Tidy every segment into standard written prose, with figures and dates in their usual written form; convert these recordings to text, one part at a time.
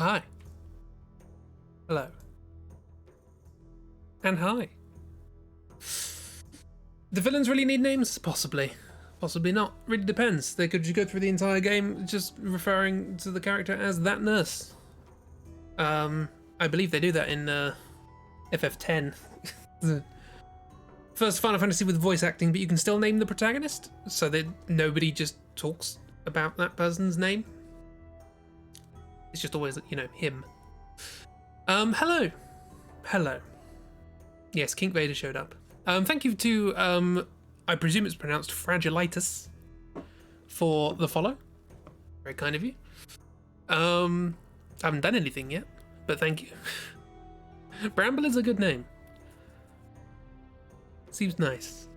Hi. Hello. And hi. The villains really need names? Possibly. Possibly not. Really depends. They could just go through the entire game just referring to the character as that nurse. I believe they do that in FF10. The first Final Fantasy with voice acting, but you can still name the protagonist, so that nobody just talks about that person's name. It's just always, you know, him. Hello. Hello. Yes, Kink Vader showed up. Thank you to, I presume it's pronounced Fragilitis, for the follow. Very kind of you. I haven't done anything yet, but thank you. Bramble is a good name. Seems nice.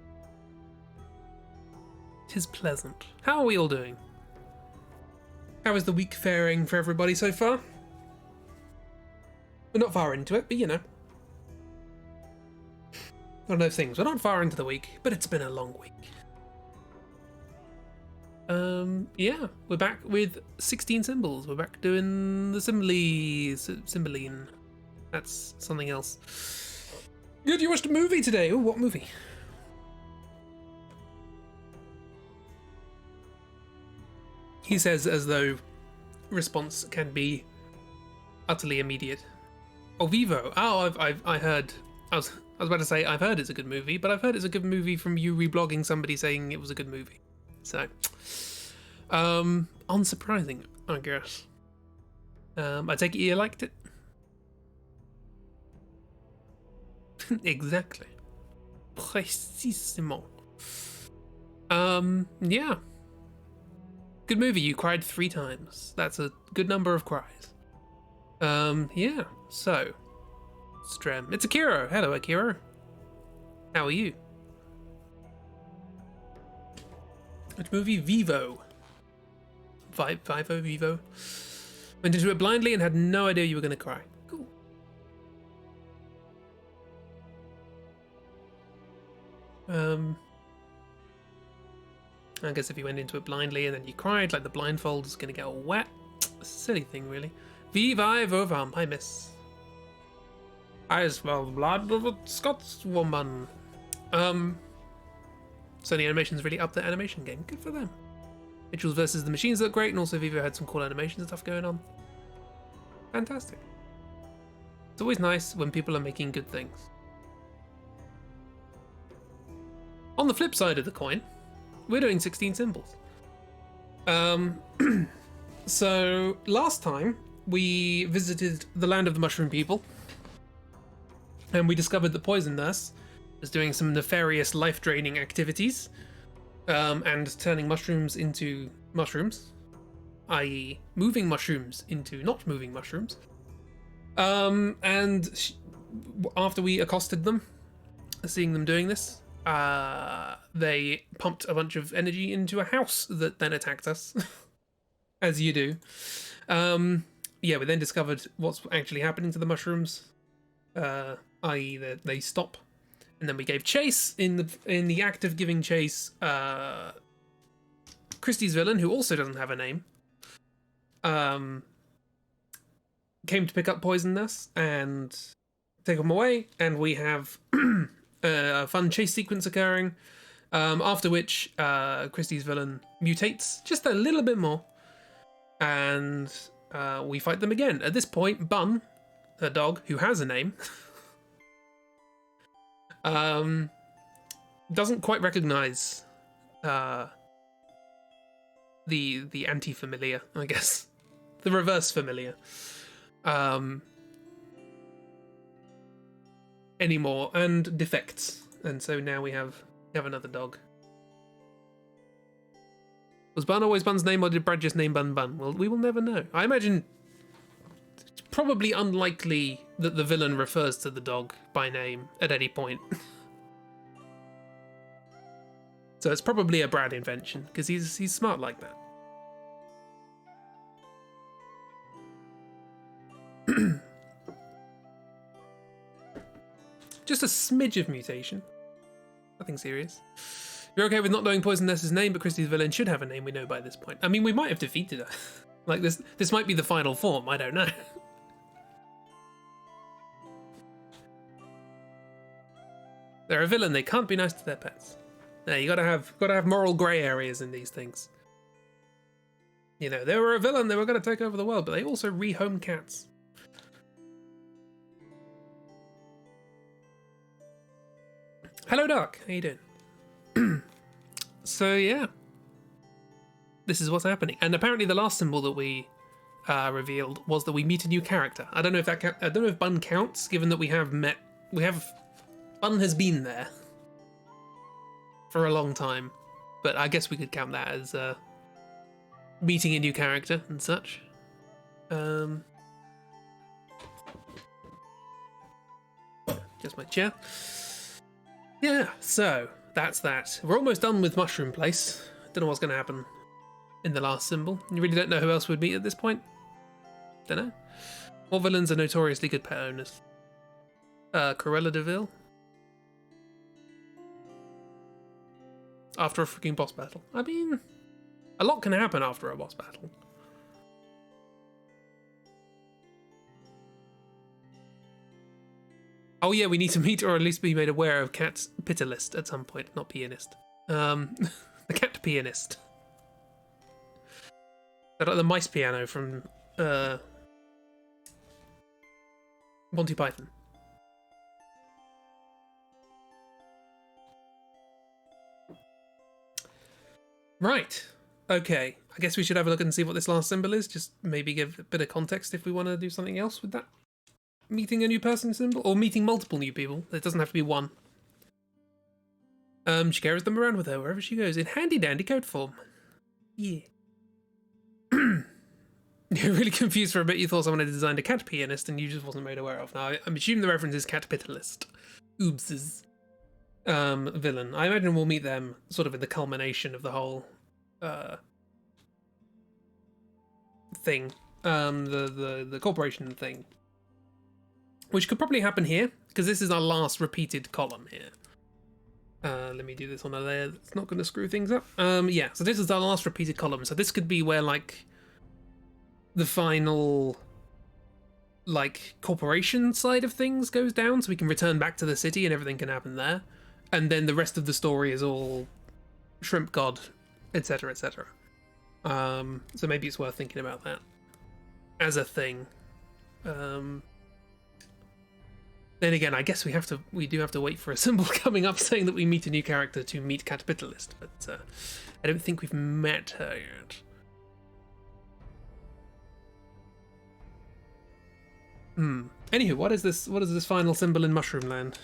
'Tis pleasant. How are we all doing? How is the week faring for everybody so far? We're not far into it, but you know. One of those things. We're not far into the week, but it's been a long week. Yeah, we're back with 16 symbols. We're back doing the Cymbeline. That's something else. Good, you watched a movie today. Oh, what movie? He says as though response can be utterly immediate. Oh, Vivo. Oh, I heard. I was about to say I've heard it's a good movie, but I've heard it's a good movie from you reblogging somebody saying it was a good movie. So, unsurprising, I guess. I take it you liked it. Exactly. Precisement. Yeah. Good movie. You cried 3 times. That's a good number of cries. Yeah. So, Strem. It's Akiro. Hello, Akiro. How are you? Which movie? Vivo. Vivo, Vivo. Went into it blindly and had no idea you were going to cry. Cool. I guess if you went into it blindly and then you cried, like the blindfold is going to get all wet. Silly thing, really. Vivo Vamp. Hi, miss. I smell the blood of a Scotswoman. So the animation's really up the animation game. Good for them. Mitchell's versus the machines look great, and also Vivo had some cool animation and stuff going on. Fantastic. It's always nice when people are making good things. On the flip side of the coin, we're doing 16 symbols. So last time we visited the land of the mushroom people, and we discovered that Poison Nurse was doing some nefarious life-draining activities, and turning mushrooms into mushrooms, i.e. moving mushrooms into not moving mushrooms. After we accosted them, seeing them doing this, they pumped a bunch of energy into a house that then attacked us, as you do. Yeah, we then discovered what's actually happening to the mushrooms, i.e. that they stop, and then we gave chase. In the act of giving chase, Christie's villain, who also doesn't have a name, came to pick up Poison Nurse and take them away, and we have a fun chase sequence occurring, after which Christie's villain mutates just a little bit more, and we fight them again. At this point, Bun, her dog, who has a name, doesn't quite recognize the anti-familiar, I guess. The reverse familiar. Anymore, and defects. And so now we have another dog. Was Bun always Bun's name, or did Brad just name Bun Bun? Well, we will never know. I imagine it's probably unlikely that the villain refers to the dog by name at any point. So it's probably a Brad invention, because he's smart like that. Just a smidge of mutation. Nothing serious. You're okay with not knowing Poison Nurse's name, but Christie's villain should have a name we know by this point. I mean, we might have defeated her. Like, this might be the final form, I don't know. They're a villain. They can't be nice to their pets. Yeah, you gotta have moral grey areas in these things. You know, they were a villain. They were gonna take over the world, but they also rehome cats. Hello, Dark. How you doing? So yeah, this is what's happening. And apparently, the last symbol that we revealed was that we meet a new character. I don't know if that I don't know if Bun counts, given that we have Bun has been there for a long time, but I guess we could count that as meeting a new character and such. Just my chair. Yeah, so that's that. We're almost done with Mushroom Place. Don't know what's going to happen in the last symbol. You really don't know who else would meet at this point? Don't know. What villains are notoriously good pet owners? Cruella de Vil? After a freaking boss battle. I mean, a lot can happen after a boss battle. Oh yeah, we need to meet or at least be made aware of Cat's Pitilist at some point, not pianist. The Cat Pianist. They're like the mice piano from Monty Python. Right. Okay. I guess we should have a look and see what this last symbol is. Just maybe give a bit of context if we want to do something else with that. Meeting a new person symbol, or meeting multiple new people. It doesn't have to be one. She carries them around with her wherever she goes in handy dandy coat form. Yeah. You're really confused for a bit. You thought someone had designed a cat pianist and you just wasn't made aware of. Now, I'm assuming the reference is Cat Pitilist. Oopses. Villain. I imagine we'll meet them sort of in the culmination of the whole thing. The corporation thing. Which could probably happen here, because this is our last repeated column here. Let me do this on a layer that's not going to screw things up. Yeah, so this is our last repeated column. So this could be where, like, the final, like, corporation side of things goes down, so we can return back to the city and everything can happen there. And then the rest of the story is all Shrimp God, etc., etc. So maybe it's worth thinking about that as a thing. Then again, I guess we do have to wait for a symbol coming up saying that we meet a new character to meet Caterpillarist, but I don't think we've met her yet. Anywho, what is this final symbol in Mushroom Land?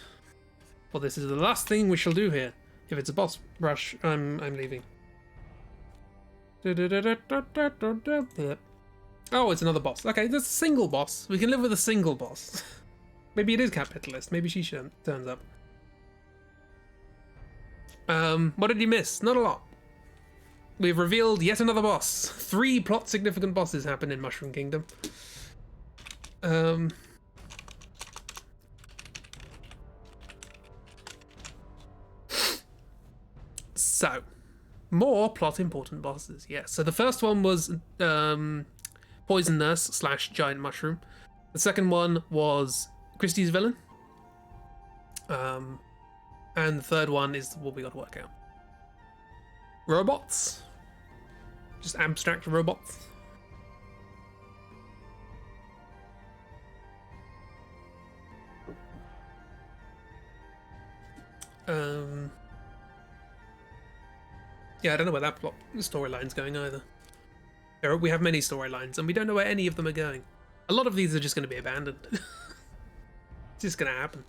Well, this is the last thing we shall do here. If it's a boss rush, I'm leaving. Oh, it's another boss. Okay, there's a single boss. We can live with a single boss. Maybe it is Capitalist. Maybe she turns up. What did you miss? Not a lot. We've revealed yet another boss. 3 plot significant bosses happen in Mushroom Kingdom. So, more plot important bosses. Yes. So the first one was Poison Nurse / Giant Mushroom. The second one was Christie's Villain. And the third one is what we got to work out. Robots. Just abstract robots. Yeah, I don't know where that plot storyline's going either. We have many storylines, and we don't know where any of them are going. A lot of these are just going to be abandoned. It's just going to happen.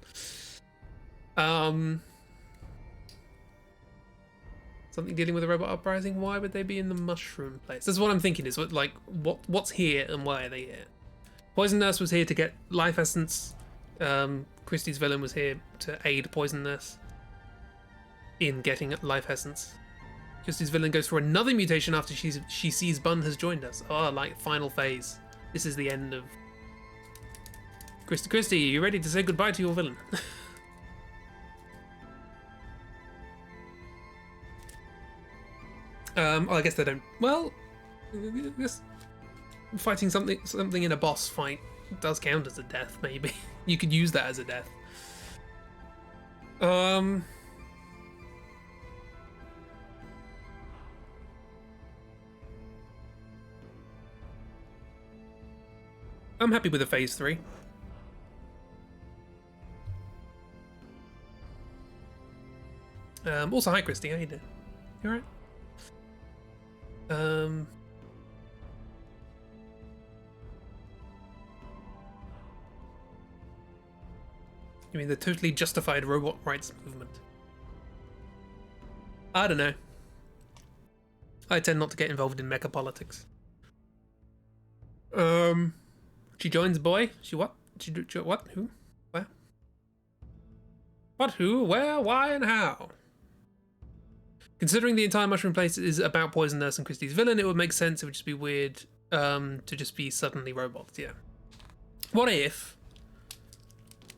Something dealing with a robot uprising. Why would they be in the Mushroom Place? That's what I'm thinking. Is what's here and why are they here? Poison Nurse was here to get life essence. Christie's Villain was here to aid Poison Nurse in getting life essence. Christie's Villain goes for another mutation after she sees Bun has joined us. Oh, like final phase. This is the end of Christy, are you ready to say goodbye to your villain? I guess they don't. Well, I guess fighting something in a boss fight does count as a death. Maybe you could use that as a death. Um, I'm happy with a phase 3. Also, hi Christy, how you doing? You alright? You mean the totally justified robot rights movement? I don't know. I tend not to get involved in mecha politics. She joins boy. She what? She what? Who? Where? What? Who? Where? Why? And how? Considering the entire mushroom place is about Poison Nurse and Christie's villain, it would make sense. It would just be weird to just be suddenly robots. Yeah. What if?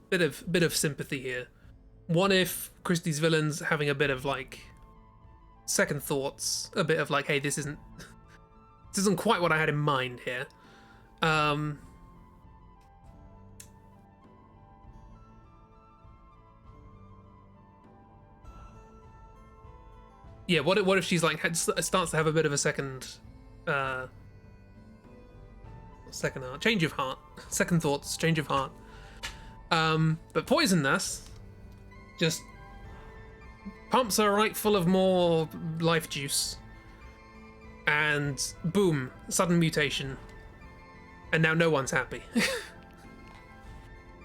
Bit of sympathy here. What if Christie's villain's having a bit of like second thoughts, a bit of like, hey, this isn't quite what I had in mind here. Yeah, what if she's like starts to have a bit of a second change of heart, second thoughts, change of heart. But Poison Nurse just pumps her right full of more life juice, and boom, sudden mutation, and now no one's happy.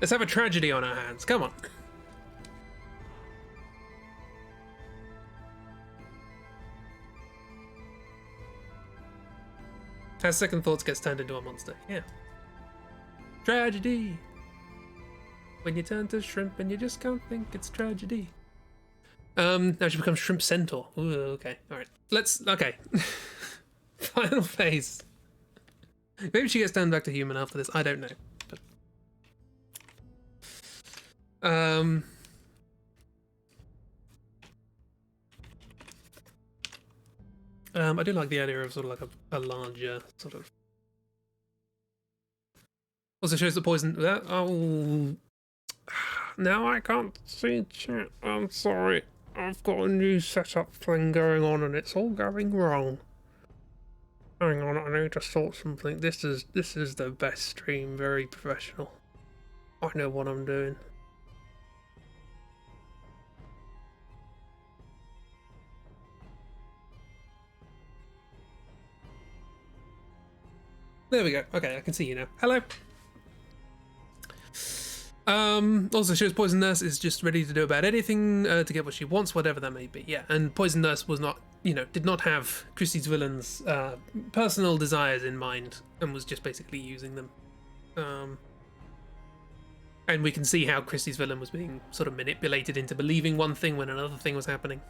Let's have a tragedy on our hands. Come on. As second thoughts gets turned into a monster. Yeah. Tragedy. When you turn to shrimp and you just can't think it's tragedy. Now she becomes Shrimp Centaur. Ooh, okay. Alright. Okay. Final phase. Maybe she gets turned back to human after this. I don't know. But I do like the idea of sort of like a larger sort of. Also shows the poison. Oh, now I can't see chat. I'm sorry. I've got a new setup thing going on, and it's all going wrong. Hang on, I need to sort something. This is the best stream. Very professional. I know what I'm doing. There we go. Okay, I can see you now. Hello. Also shows Poison Nurse is just ready to do about anything to get what she wants, whatever that may be. Yeah, and Poison Nurse was not, did not have Christie's villain's personal desires in mind, and was just basically using them. And we can see how Christie's villain was being sort of manipulated into believing one thing when another thing was happening.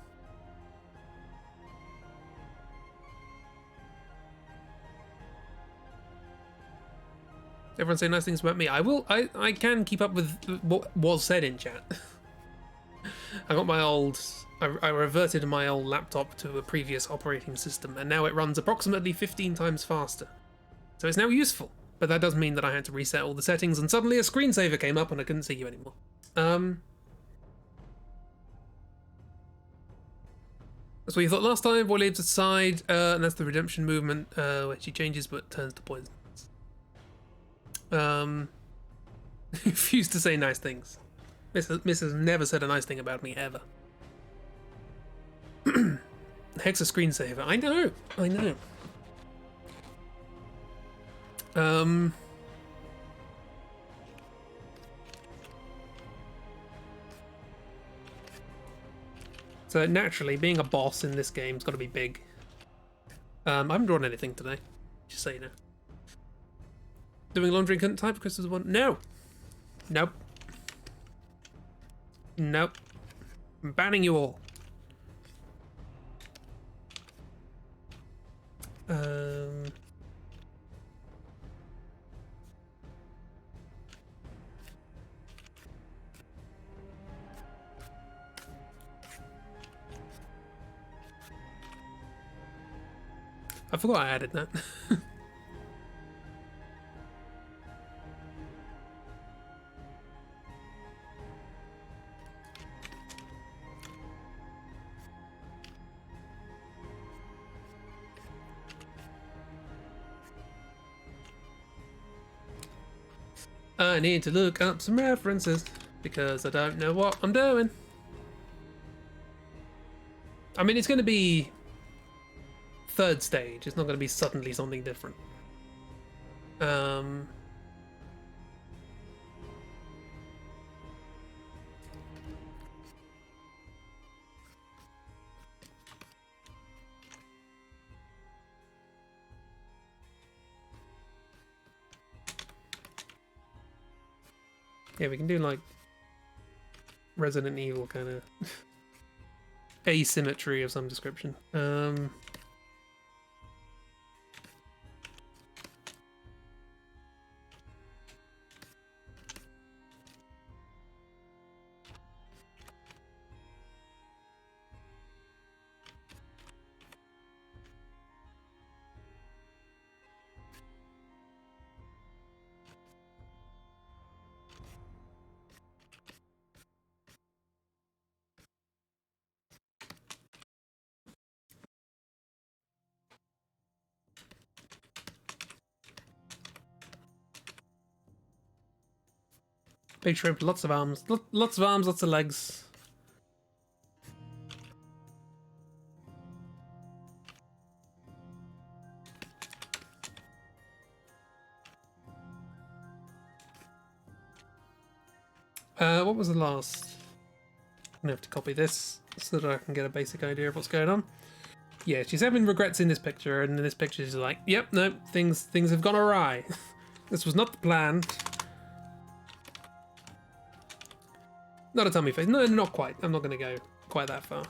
Everyone say nice things about me. I can keep up with what was said in chat. I got my old. I reverted my old laptop to a previous operating system, and now it runs approximately 15 times faster. So it's now useful, but that does mean that I had to reset all the settings, and suddenly a screensaver came up and I couldn't see you anymore. That's what you thought last time. Boy leaves aside, and that's the redemption movement, where she changes but turns to poison. Refused to say nice things. Miss has never said a nice thing about me ever. Hex a screensaver. I know. So naturally, being a boss in this game's got to be big. I haven't drawn anything today, just so you know. Doing laundry couldn't type because there's one. No. Nope. Nope. I'm banning you all. I forgot I added that. I need to look up some references because I don't know what I'm doing. I mean, it's going to be third stage. It's not going to be suddenly something different. Yeah, we can do like Resident Evil kind of asymmetry of some description. Big shrimp, lots of arms, lots of arms, lots of legs. What was the last? I'm gonna have to copy this so that I can get a basic idea of what's going on. Yeah, she's having regrets in this picture, and in this picture she's like, "Yep, no, things have gone awry. This was not the plan." Not a tummy face. No, not quite. I'm not gonna go quite that far.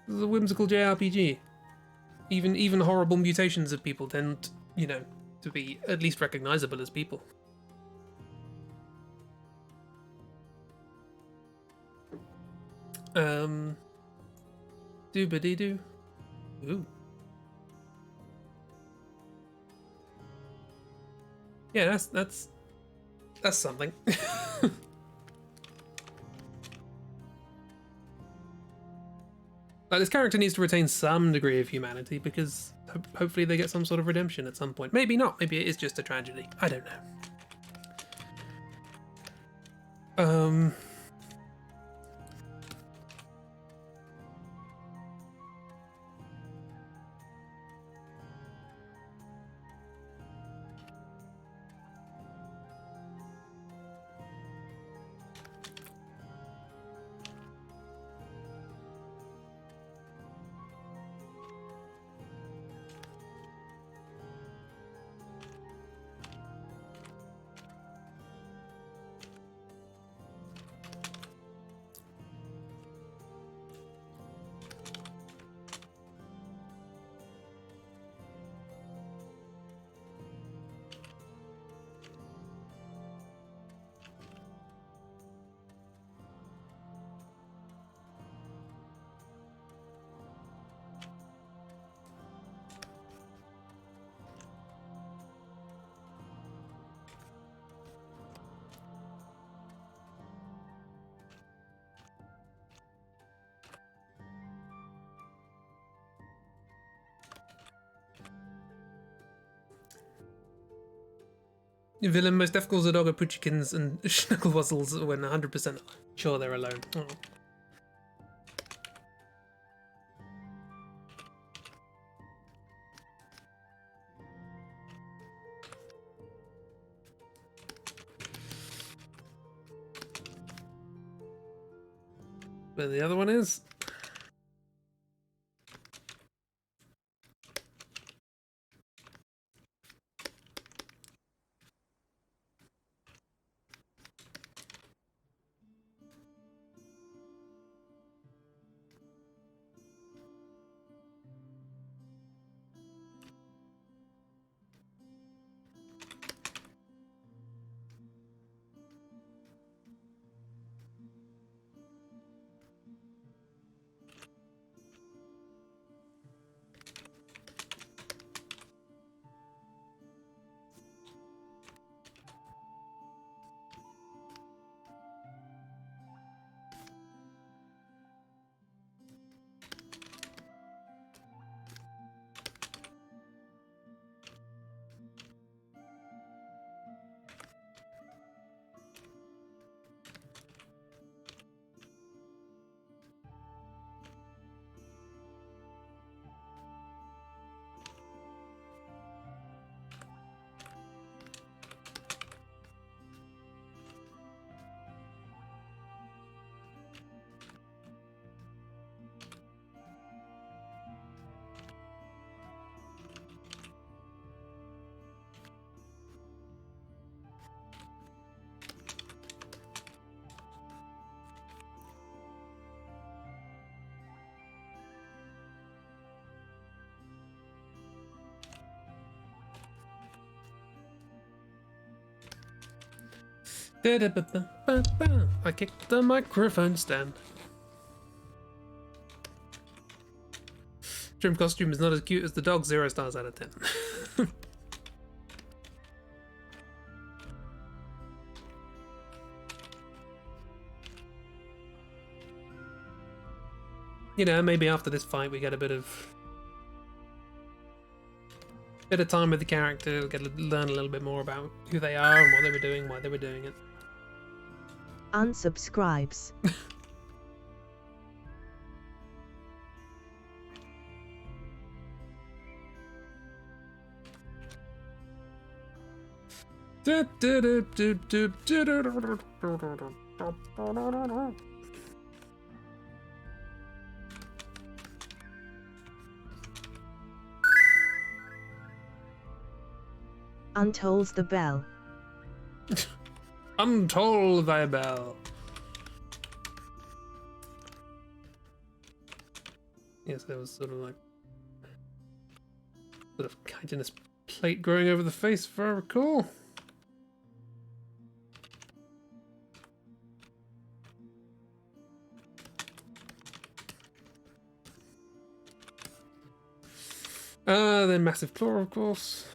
This is a whimsical JRPG. Even horrible mutations of people tend, you know, to be at least recognizable as people. Doobity-doo. Ooh. Yeah, that's something. Like, this character needs to retain some degree of humanity because hopefully they get some sort of redemption at some point. Maybe not. Maybe it is just a tragedy. I don't know. Villain most difficult are Doggo Puchikins and Schnuckelwuzzles when 100% sure they're alone. Oh. But the other one is. I kicked the microphone stand. Trim costume is not as cute as the dog. 0 stars out of 10. You know, maybe after this fight we get a bit of time with the character, get to learn a little bit more about who they are and what they were doing, why they were doing it. Unsubscribes. Untolls the bell. Untoll thy bell. Yes, there was sort of chitinous plate growing over the face, if I recall. Then massive claw, of course.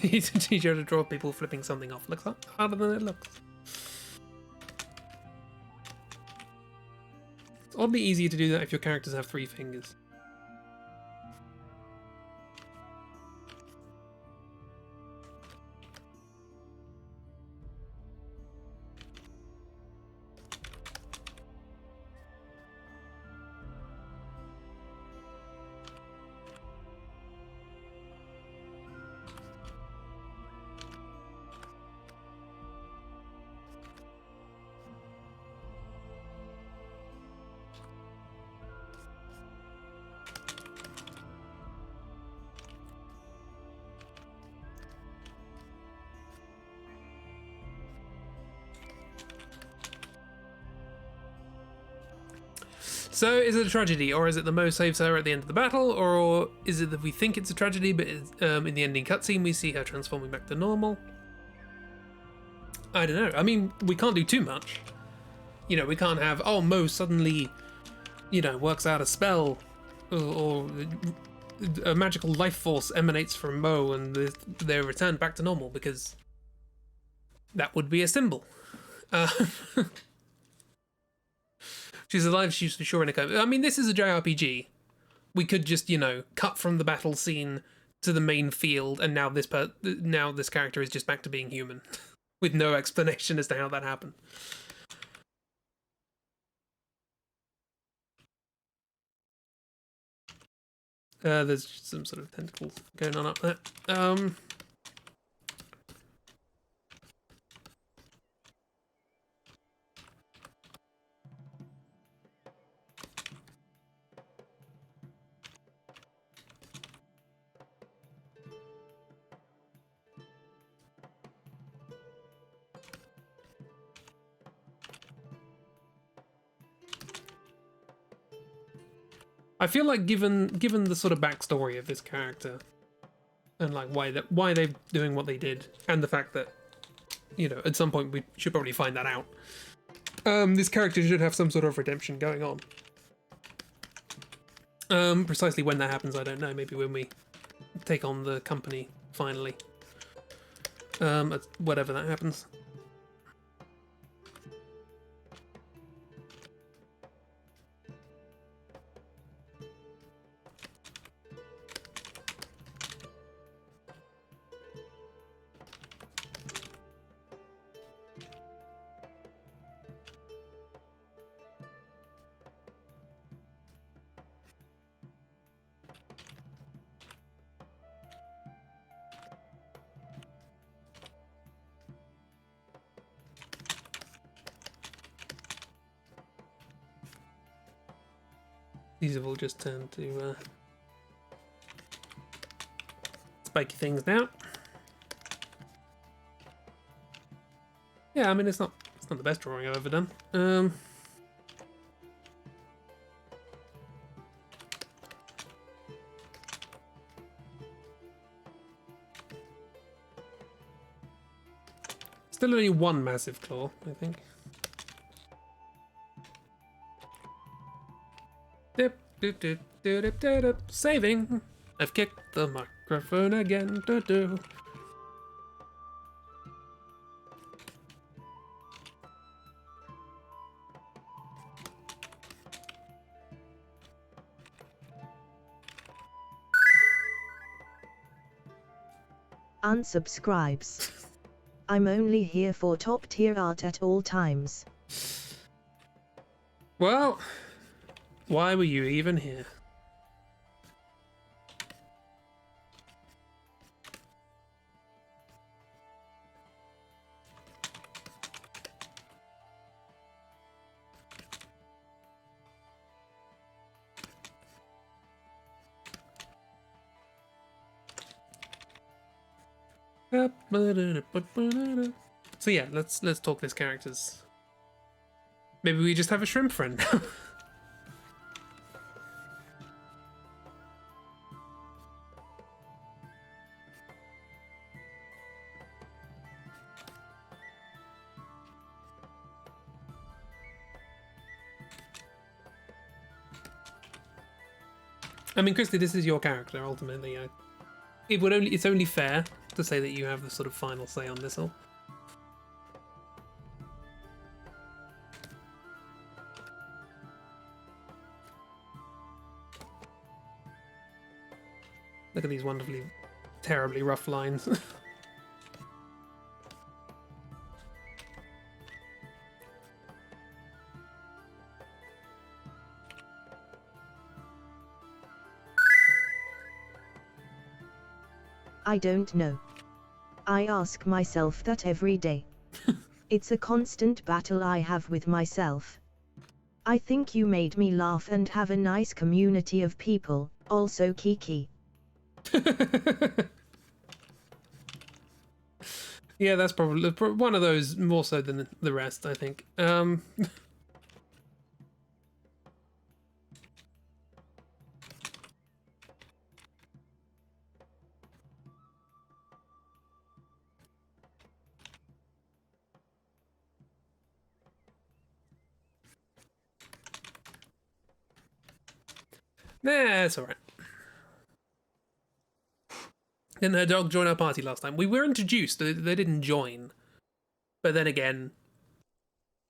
He's a teacher to draw people flipping something off. Looks harder than it looks. It's oddly easier to do that if your characters have 3 fingers. So, is it a tragedy, or is it the Mo saves her at the end of the battle, or is it that we think it's a tragedy, but in the ending cutscene we see her transforming back to normal? I don't know. I mean, we can't do too much. You know, we can't have, oh, Mo suddenly, you know, works out a spell, or a magical life force emanates from Mo and they're returned back to normal, because that would be a symbol. She's alive, she's for sure in a coma. I mean, this is a JRPG. We could just, you know, cut from the battle scene to the main field, and now this character is just back to being human, with no explanation as to how that happened. There's some sort of tentacles going on up there. I feel like given the sort of backstory of this character, and like why they're doing what they did, and the fact that, you know, at some point we should probably find that out. This character should have some sort of redemption going on. Precisely when that happens, I don't know. Maybe when we take on the company finally. Whatever that happens. These have all just turned to spiky things now. Yeah, I mean it's not the best drawing I've ever done. Still only one massive claw, I think. Dip, dip, dip, dip, dip, dip, dip. Saving. I've kicked the microphone again. Do, do. Unsubscribes. I'm only here for top tier art at all times. Well, why were you even here? So yeah, let's talk this characters. Maybe we just have a shrimp friend now. I mean, Christy, this is your character ultimately. It's only fair to say that you have the sort of final say on this all. Look at these wonderfully, terribly rough lines. I don't know. I ask myself that every day. It's a constant battle I have with myself. I think you made me laugh and have a nice community of people, also Kiki. Yeah, that's probably one of those more so than the rest, I think. Nah, it's alright. Didn't her dog join our party last time? We were introduced, they didn't join. But then again,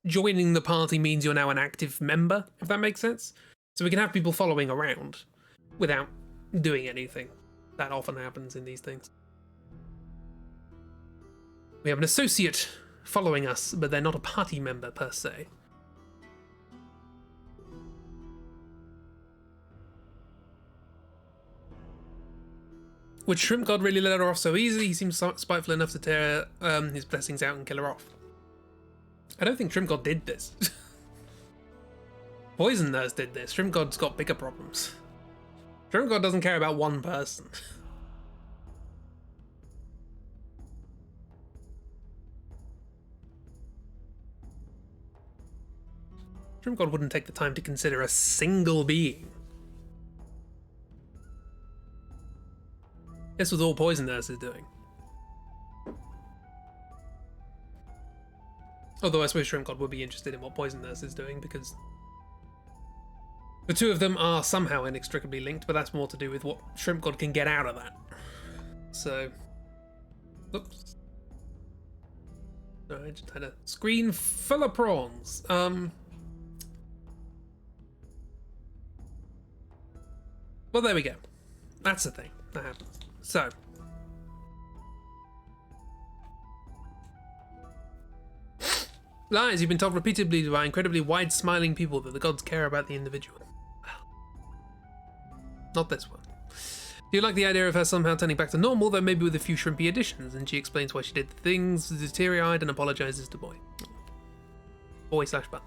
joining the party means you're now an active member, if that makes sense. So we can have people following around without doing anything. That often happens in these things. We have an associate following us, but they're not a party member per se. Would Shrimp God really let her off so easily? He seems spiteful enough to tear his blessings out and kill her off. I don't think Shrimp God did this. Poison Nurse did this. Shrimp God's got bigger problems. Shrimp God doesn't care about one person. Shrimp God wouldn't take the time to consider a single being. This was all Poison Nurse is doing. Although I suppose Shrimp God would be interested in what Poison Nurse is doing, because the two of them are somehow inextricably linked, but that's more to do with what Shrimp God can get out of that. So, oops. I just had a screen full of prawns. Well, there we go. That's the thing that happens. So, lies, you've been told repeatedly by incredibly wide-smiling people that the gods care about the individual. Well, not this one. Do you like the idea of her somehow turning back to normal, though maybe with a few shrimpy additions, and she explains why she did the things, is teary-eyed, and apologizes to Boy. Boy/Bun.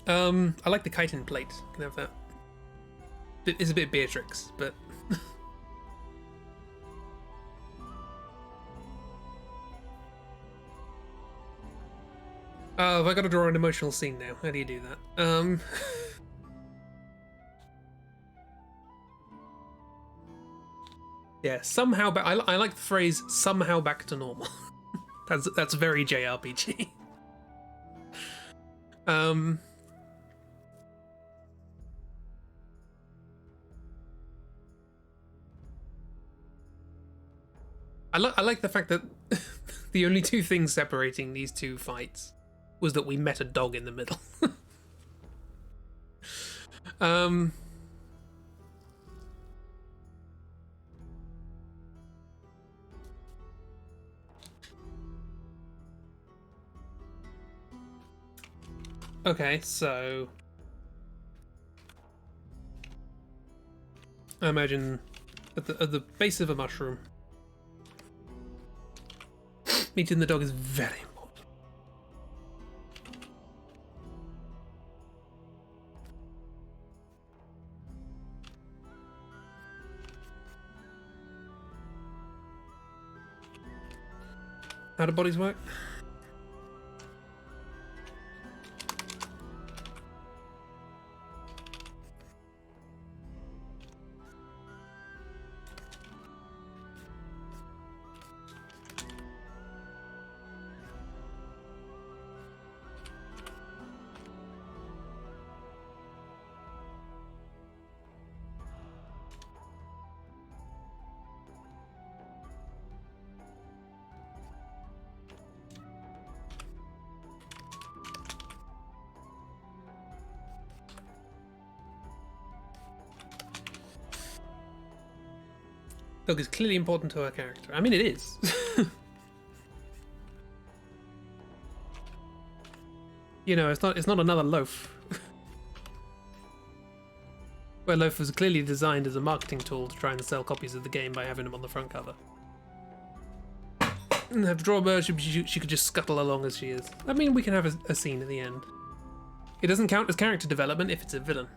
I like the chitin plate. Can have that. It's a bit Beatrix, but. Oh, have I got to draw an emotional scene now? How do you do that? Yeah, somehow back. I like the phrase "somehow back to normal." that's very JRPG. I like the fact that the only two things separating these two fights was that we met a dog in the middle. um. Okay, so I imagine at the base of a mushroom, meeting the dog is very important. How do bodies work? Dog is clearly important to her character. I mean, it is. You know, it's not another loaf. Where Loaf was clearly designed as a marketing tool to try and sell copies of the game by having him on the front cover. And have drawbars, she could just scuttle along as she is. I mean, we can have a scene at the end. It doesn't count as character development if it's a villain.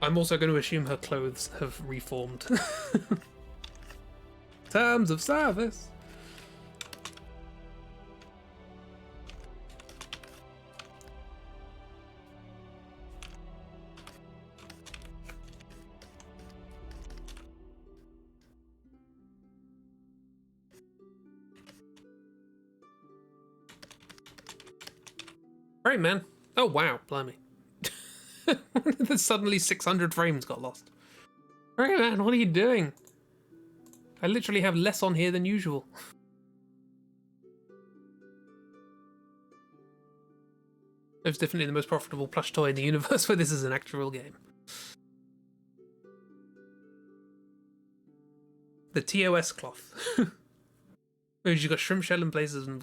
I'm also going to assume her clothes have reformed. Terms of service. Right, man. Oh, wow. Blimey. Suddenly 600 frames got lost. Right, man. What are you doing? I literally have less on here than usual. It's definitely the most profitable plush toy in the universe where this is an actual game. The TOS cloth. Maybe you've got shrimp shell in places and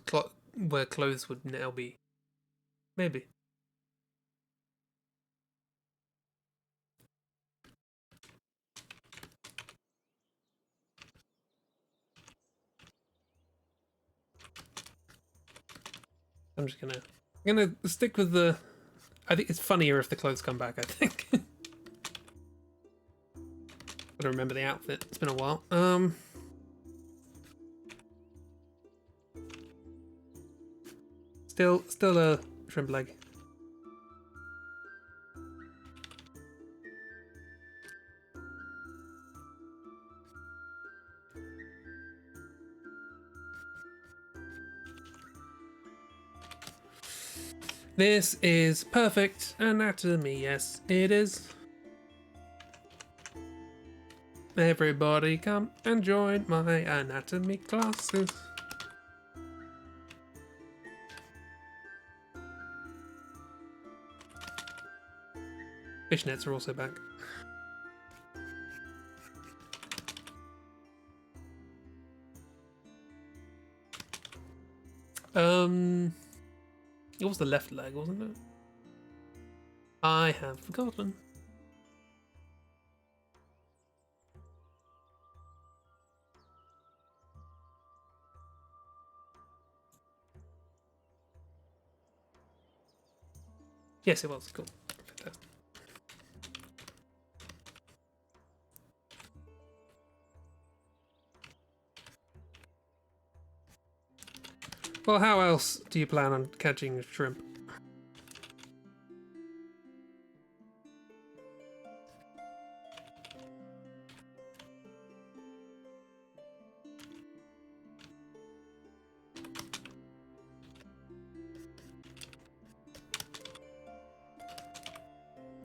where clothes would now be. Maybe. I'm gonna stick with the. I think it's funnier if the clothes come back. I think. Gotta remember the outfit. It's been a while. Still a shrimp leg. This is perfect anatomy, yes, it is. Everybody come and join my anatomy classes. Fishnets are also back. It was the left leg, wasn't it? I have forgotten. Yes, it was. Cool. Fantastic. Well, how else do you plan on catching shrimp?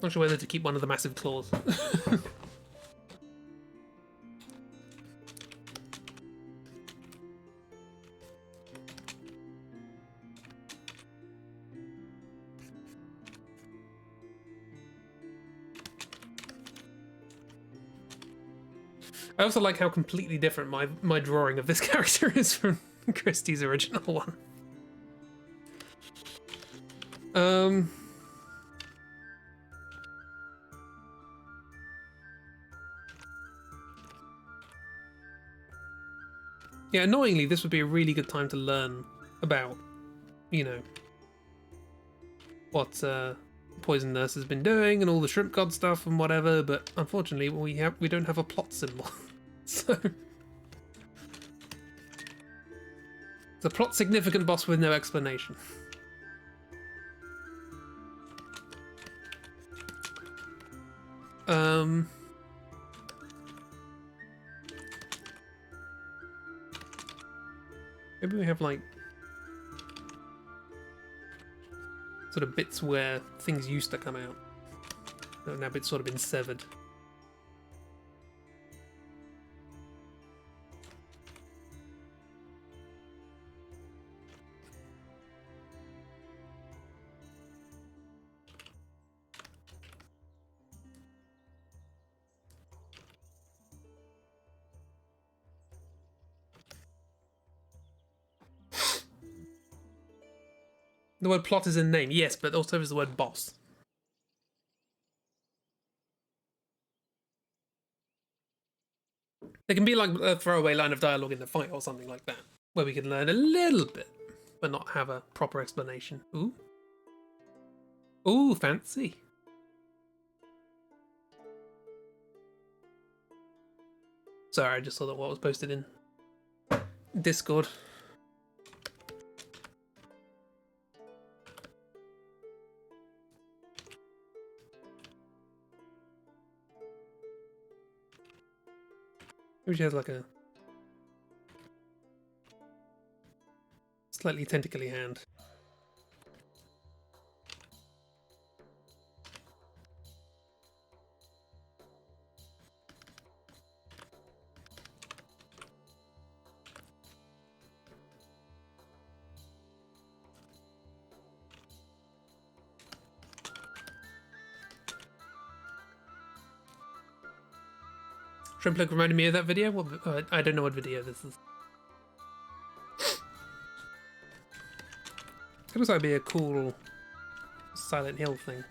Not sure whether to keep one of the massive claws. I also like how completely different my drawing of this character is from Christie's original one. Yeah, annoyingly, this would be a really good time to learn about, you know, what Poison Nurse has been doing and all the Shrimp God stuff and whatever. But unfortunately, we don't have a plot symbol, so it's a plot significant boss with no explanation. Maybe we have like sort of bits where things used to come out. Now it's sort of been severed. The word plot is in name, yes, but also is the word boss. There can be like a throwaway line of dialogue in the fight or something like that, where we can learn a little bit, but not have a proper explanation. Ooh. Ooh, fancy. Sorry, I just saw that what was posted in Discord. Maybe she has like a slightly tentacly hand. Shrimp Look reminded me of that video. What, I don't know what video this is. It looks like it'd be a cool Silent Hill thing.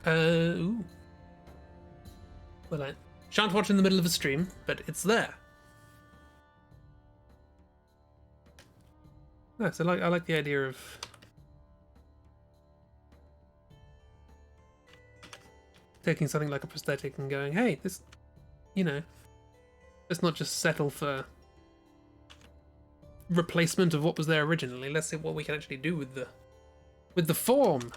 Ooh. Well, I shan't watch in the middle of a stream, but it's there. Nice. I like the idea of taking something like a prosthetic and going, hey, this, you know, let's not just settle for replacement of what was there originally. Let's see what we can actually do with the form.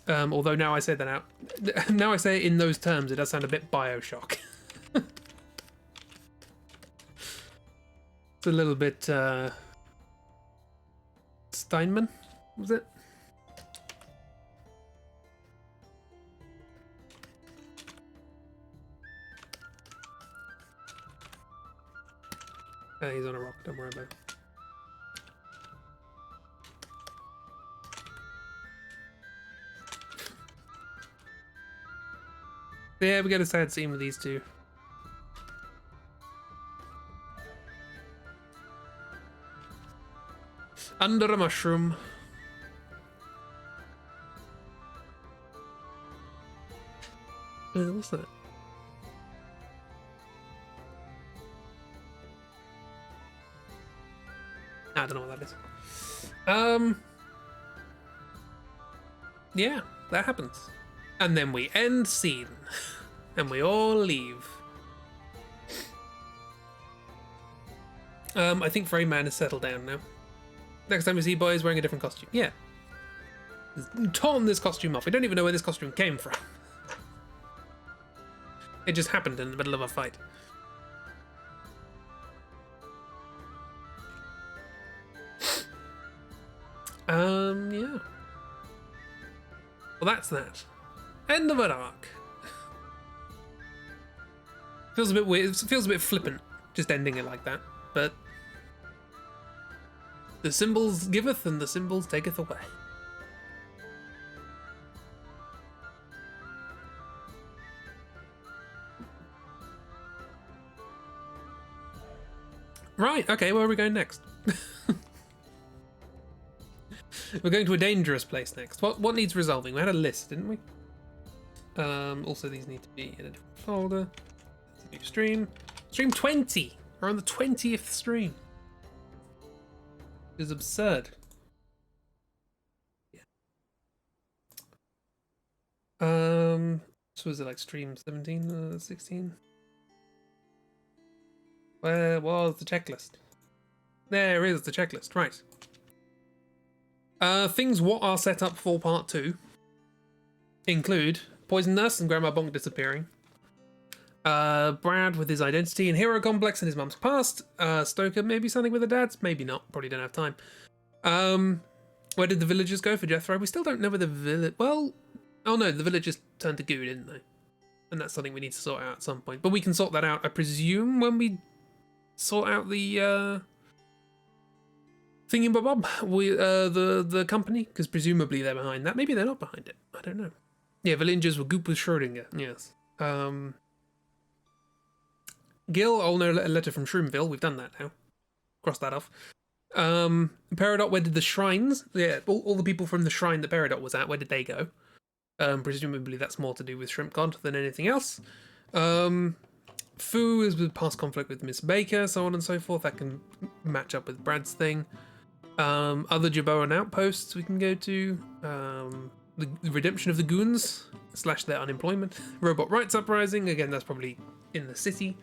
Although now I say that out, now I say it in those terms, it does sound a bit Bioshock. It's a little bit Steinman, was it? He's on a rock, don't worry about it. Yeah, we get a sad scene with these two. Under a mushroom. What's that? I don't know what that is. Yeah, that happens. And then we end scene. And we all leave. I think Freyman has settled down now. Next time we see boys wearing a different costume. Yeah. He's torn this costume off. We don't even know where this costume came from. It just happened in the middle of a fight. Yeah. Well, that's that. End of an arc. Feels a bit weird. It feels a bit flippant, just ending it like that. But the symbols giveth and the symbols taketh away. Right, okay, where are we going next? We're going to a dangerous place next. What needs resolving? We had a list, didn't we? Also, these need to be in a different folder. New stream. Stream 20! We're on the 20th stream. It is absurd. Yeah. So was it like stream 17, 16? Where was the checklist? There is the checklist, right. Things what are set up for part 2 include Poison Nurse and Grandma Bonk disappearing. Brad with his identity and hero complex and his mum's past. Stoker maybe something with the dads, maybe not. Probably don't have time. Where did the villagers go for Jethro? We still don't know where the village. Well, oh no, the villagers turned to goo, didn't they? And that's something we need to sort out at some point. But we can sort that out, I presume, when we sort out the thingy-bob, the company, because presumably they're behind that. Maybe they're not behind it. I don't know. Yeah, villagers were goop with Schrodinger. Yes. Gil, oh no, a letter from Shroomville. We've done that now. Cross that off. Peridot, where did the shrines? Yeah, all the people from the shrine that Peridot was at, where did they go? Presumably that's more to do with Shrimp God than anything else. Fu is with past conflict with Miss Baker, so on and so forth. That can match up with Brad's thing. Other Jaboan outposts we can go to. The redemption of the goons / their unemployment. Robot rights uprising. Again, that's probably in the city.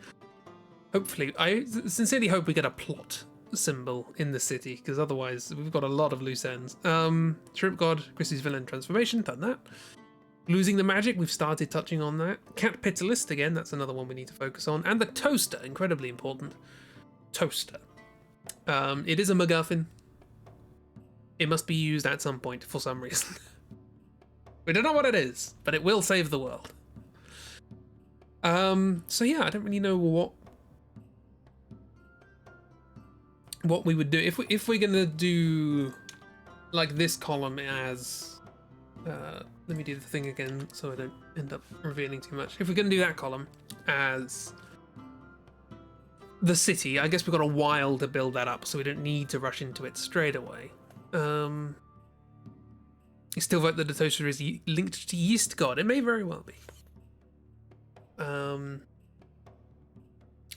Hopefully, I sincerely hope we get a plot symbol in the city, because otherwise we've got a lot of loose ends. Shrimp God, Chrissy's villain transformation, done that. Losing the magic, we've started touching on that. Cat Pitilist, again, that's another one we need to focus on. And the toaster, incredibly important. Toaster. It is a MacGuffin. It must be used at some point for some reason. We don't know what it is, but it will save the world. So yeah, I don't really know what we would do if we're gonna do like this column as let me do the thing again so I don't end up revealing too much. If we're gonna do that column as the city, I guess we've got a while to build that up, so we don't need to rush into it straight away. You still vote that the toaster is linked to Yeast God. It may very well be.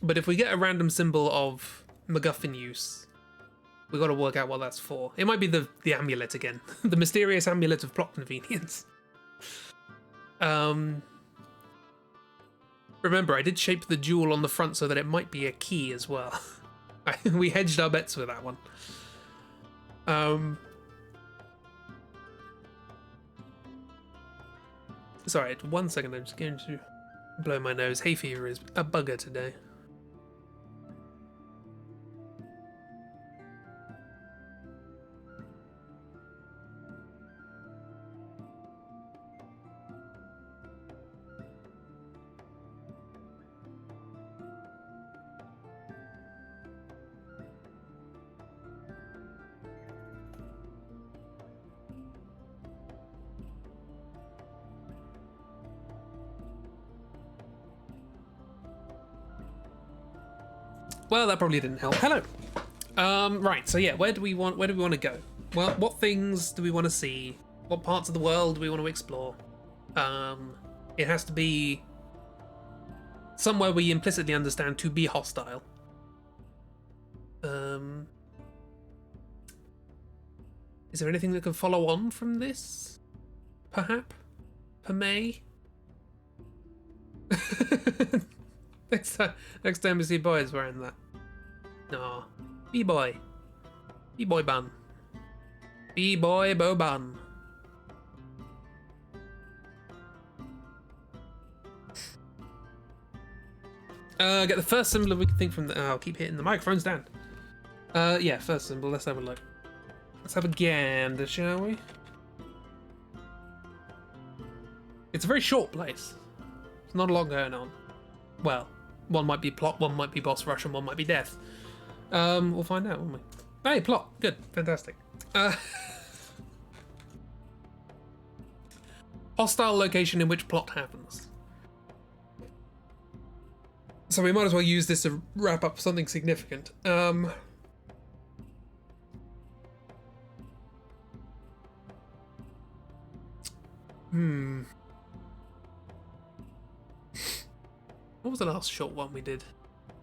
But if we get a random symbol of MacGuffin use, we got to work out what that's for. It might be the amulet again. The mysterious amulet of plot convenience. Remember, I did shape the jewel on the front so that it might be a key as well. We hedged our bets with that one. Sorry, 1 second, I'm just going to blow my nose. Hay fever is a bugger today. Well, that probably didn't help. Hello. Right. So yeah, where do we want to go? Well, what things do we want to see? What parts of the world do we want to explore? It has to be somewhere we implicitly understand to be hostile. Is there anything that can follow on from this? Perhaps? Permay? Next time we see boys wearing that. No. B-boy. B-boy bun. B-boy bo bun. Get the first symbol we can think from the... Oh, I'll keep hitting the microphone stand. Yeah, first symbol. Let's have a look. Let's have a gander, shall we? It's a very short place. There's not a lot going on. Well, one might be plot, one might be boss rush, and one might be death. We'll find out, won't we? Hey, plot. Good. Fantastic. Hostile location in which plot happens. So we might as well use this to wrap up something significant. What was the last short one we did?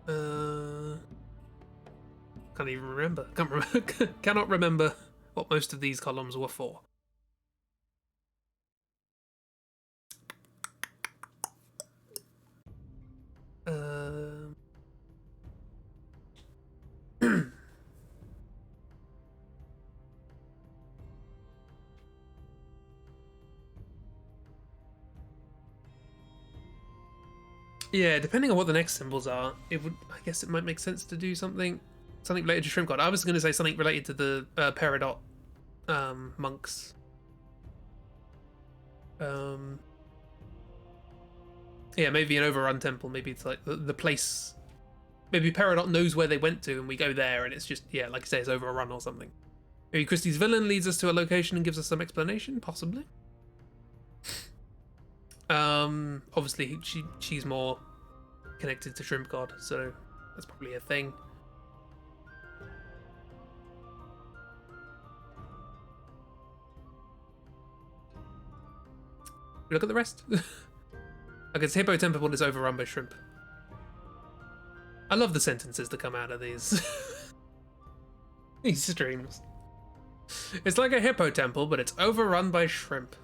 Can't even remember. Can't remember. Cannot remember what most of these columns were for. Yeah, depending on what the next symbols are, I guess it might make sense to do something related to Shrimp God. I was going to say something related to the Peridot monks. Yeah, maybe an overrun temple. Maybe it's like the place. Maybe Peridot knows where they went to, and we go there, and it's just, yeah, like I say, it's overrun or something. Maybe Christie's villain leads us to a location and gives us some explanation, possibly. Obviously she's more connected to Shrimp God, so that's probably a thing. Look at the rest. Okay, it's Hippo Temple is overrun by shrimp. I love the sentences that come out of these these streams. It's like a hippo temple, but it's overrun by shrimp.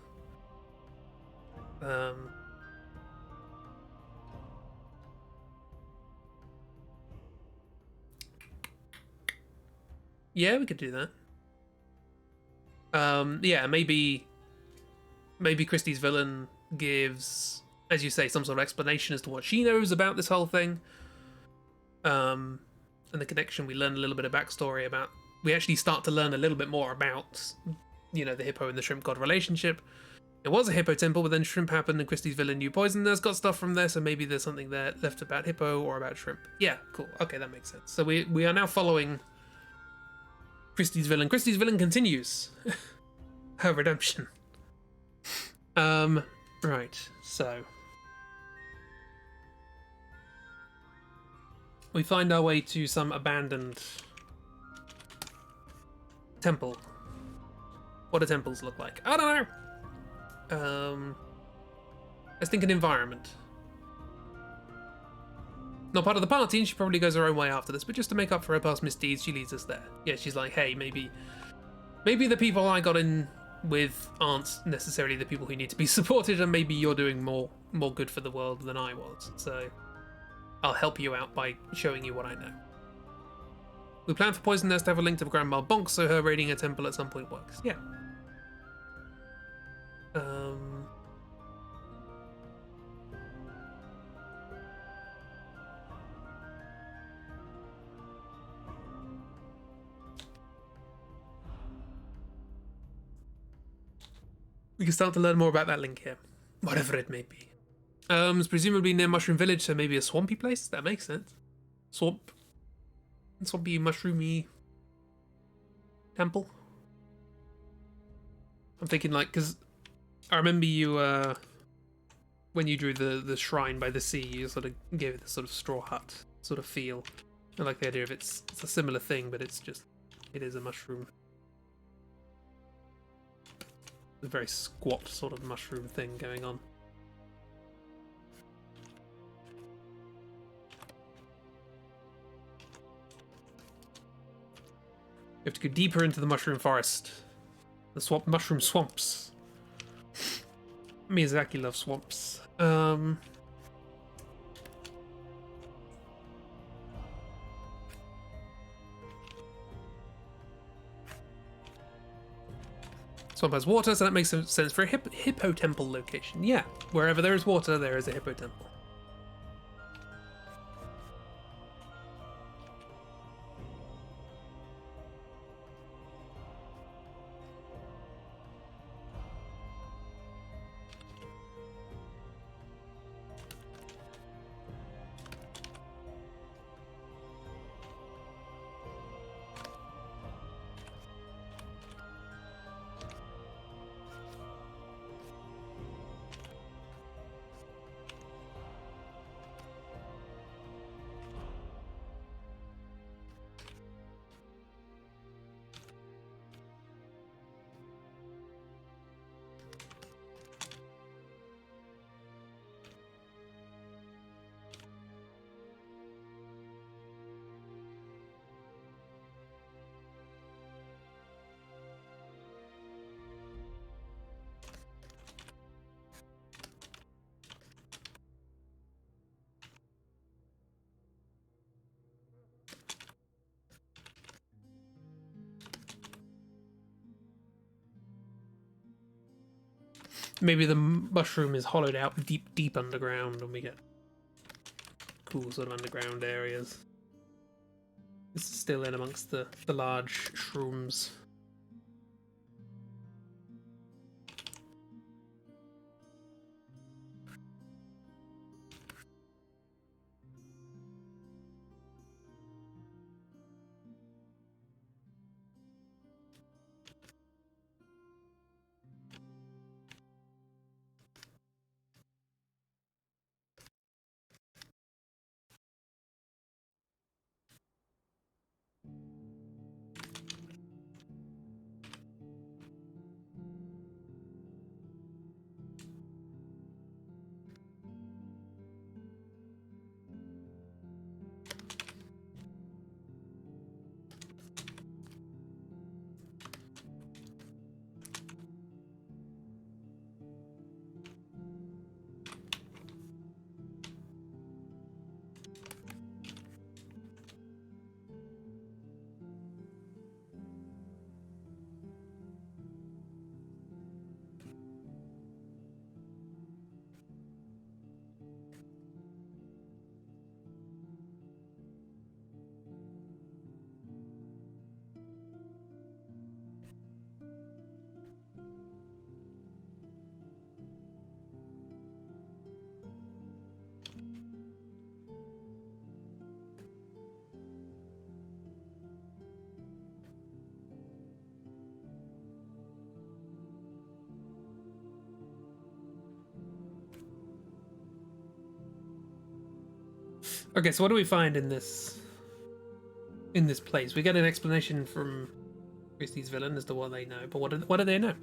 Yeah, we could do that. Yeah, maybe Christie's villain gives, as you say, some sort of explanation as to what she knows about this whole thing. And the connection, we learn a little bit of backstory about, we actually start to learn a little bit more about, you know, the hippo and the shrimp god relationship. It was a hippo temple, but then shrimp happened and Christie's villain knew poison. There's got stuff from there, so maybe there's something there left about hippo or about shrimp. Yeah, cool. Okay, that makes sense. So we are now following Christie's villain. Christie's villain continues her redemption. Right, so we find our way to some abandoned temple. What do temples look like? I don't know. Let's think an environment. Not part of the party, and she probably goes her own way after this, but just to make up for her past misdeeds, she leads us there. Yeah, she's like, hey, maybe the people I got in with aren't necessarily the people who need to be supported, and maybe you're doing more good for the world than I was. So I'll help you out by showing you what I know. We plan for Poison Nest to have a link to Grandma Bonk, so her raiding a temple at some point works. Yeah. We can start to learn more about that link here, whatever it may be. It's presumably near Mushroom Village, so maybe a swampy place? That makes sense. Swampy, mushroomy temple. I'm thinking like, because I remember you, when you drew the shrine by the sea, you sort of gave it this sort of straw hut sort of feel. I like the idea of it's a similar thing, but it is a mushroom. A very squat sort of mushroom thing going on. We have to go deeper into the mushroom forest. The mushroom swamps. Miyazaki loves swamps. Swamp has water, so that makes sense for a hippo temple location. Yeah, wherever there is water, there is a hippo temple. Maybe the mushroom is hollowed out deep underground, and we get cool sort of underground areas. This is still in amongst the large shrooms. Okay, so what do we find in this place? We get an explanation from Christie's villain as to what they know, but what do they know?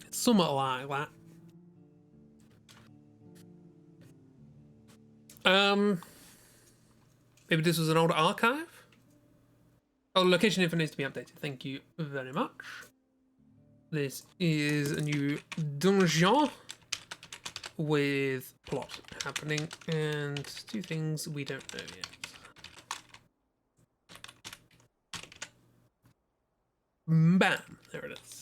It's somewhat like that. Maybe this was an old archive? Oh, location info needs to be updated. Thank you very much. This is a new dungeon with plot happening and 2 things we don't know yet. Bam! There it is.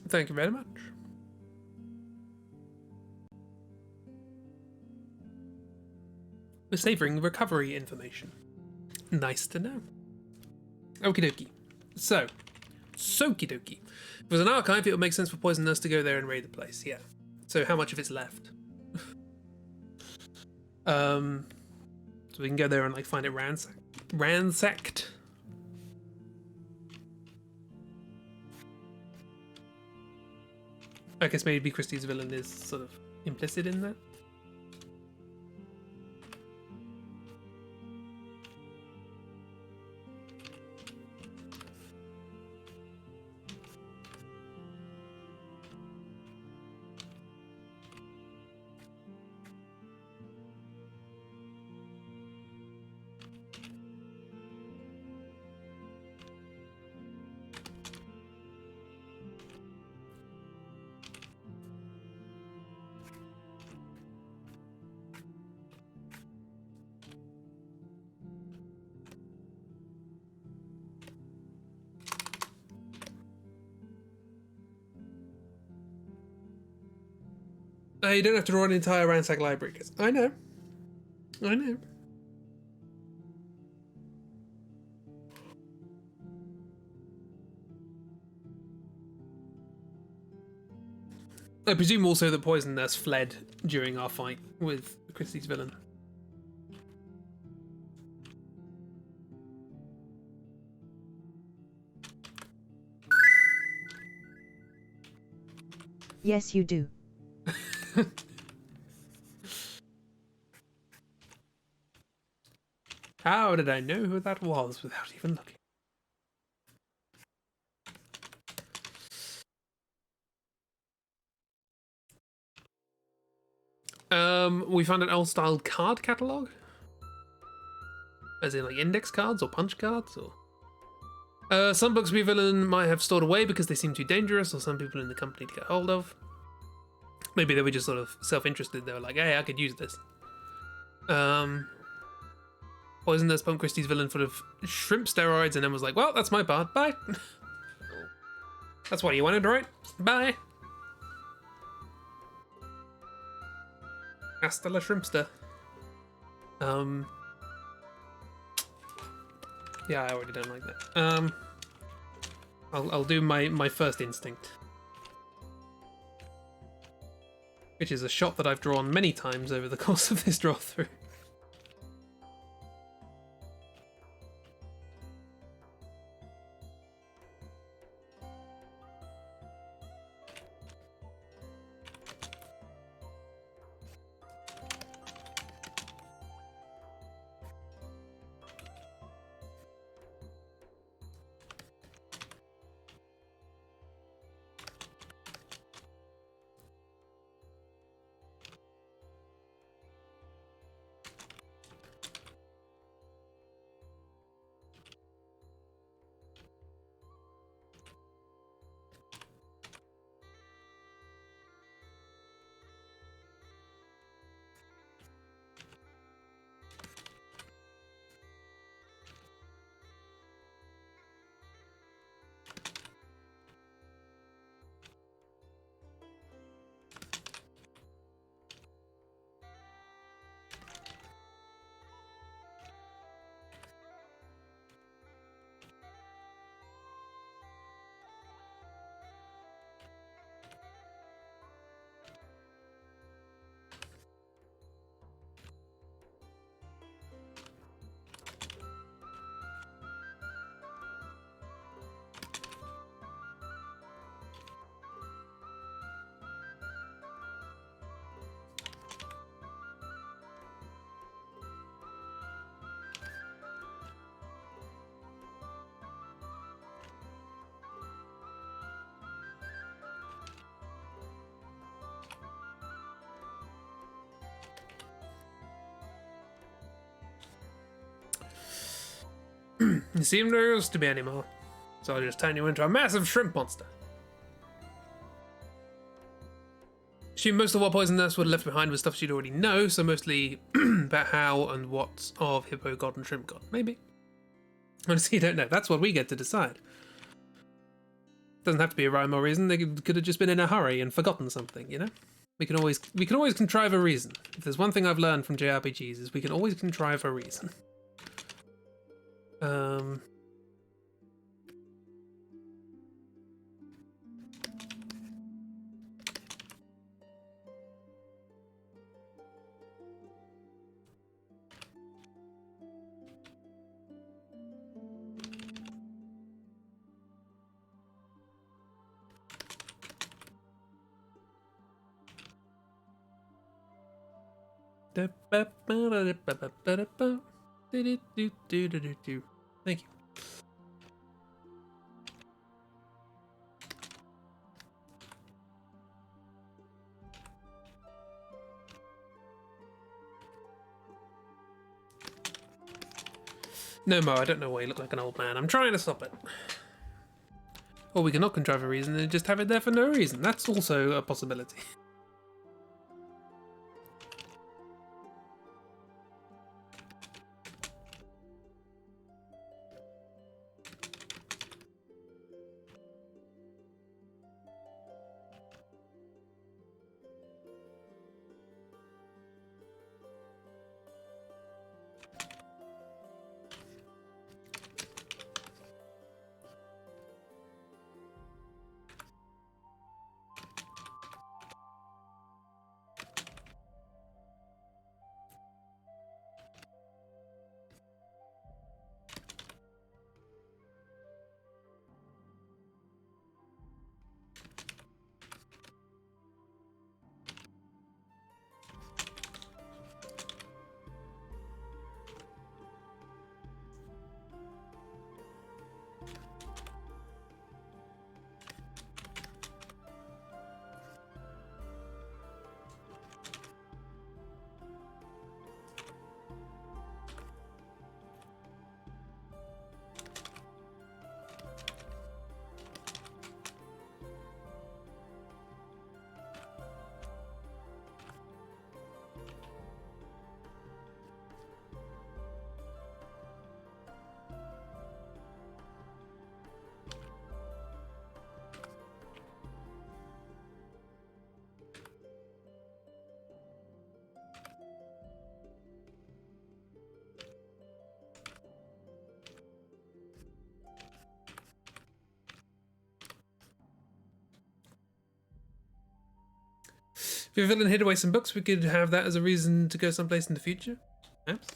Thank you very much. We're savouring recovery information. Nice to know. Okie dokie. So, Soki dokie. If it was an archive, it would make sense for Poison Nurse to go there and raid the place, yeah. So how much of it's left? So we can go there and like find it ransacked. I guess maybe Christie's villain is sort of implicit in that. You don't have to draw an entire ransack library. I know. I know. I presume also that Poison Nurse fled during our fight with Christie's villain. Yes, you do. How did I know who that was without even looking? We found an old style card catalog. As in like index cards or punch cards or... some books we villain might have stored away because they seem too dangerous or some people in the company to get hold of. Maybe they were just sort of self-interested. They were like, hey, I could use this. Poison Nurse pumped Christie's villain full of shrimp steroids and then was like, well, that's my part. Bye. That's what you wanted, right? Bye. Hasta la shrimpster. Yeah, I already don't like that. I'll do my first instinct. Which is a shot that I've drawn many times over the course of this draw through. You seem no use to me anymore, so I'll just turn you into a massive shrimp monster. Assume most of what Poison Nurse would have left behind was stuff she'd already know, so mostly about how and what of Hippo God and Shrimp God. Maybe. Honestly, you don't know. That's what we get to decide. Doesn't have to be a rhyme or reason. They could have just been in a hurry and forgotten something, you know? We can always contrive a reason. If there's one thing I've learned from JRPGs is we can always contrive a reason. Thank you. No, Mo, I don't know why you look like an old man. I'm trying to stop it. Or we cannot contrive a reason and just have it there for no reason. That's also a possibility. If your villain hid away some books, we could have that as a reason to go someplace in the future. Perhaps.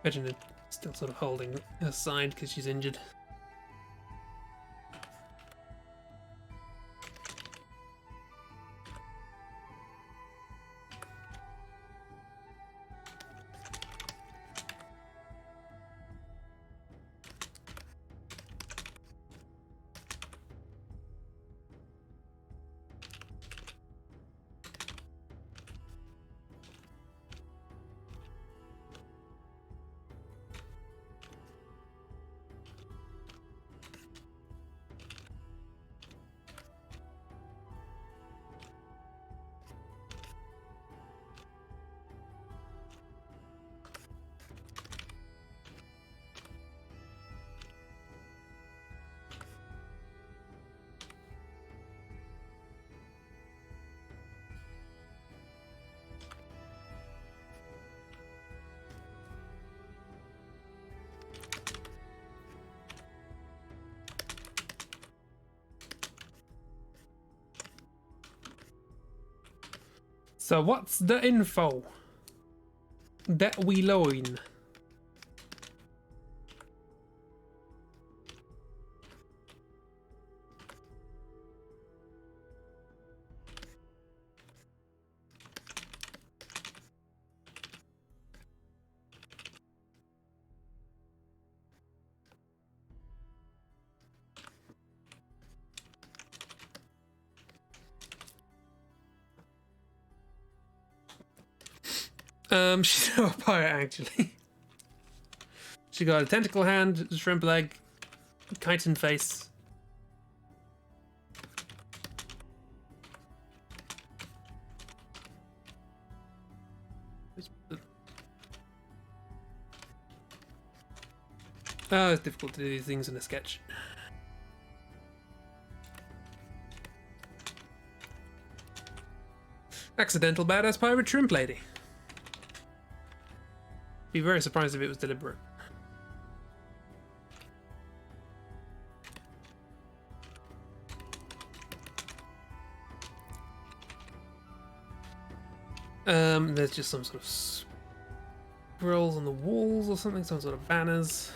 Imagine it still sort of holding her side because she's injured. So what's the info that we learn? She's not a pirate, actually. She got a tentacle hand, shrimp leg, chitin face. Oh, it's difficult to do these things in a sketch. Accidental badass pirate shrimp lady. Be very surprised if it was deliberate. There's just some sort of scrolls on the walls or something, some sort of banners.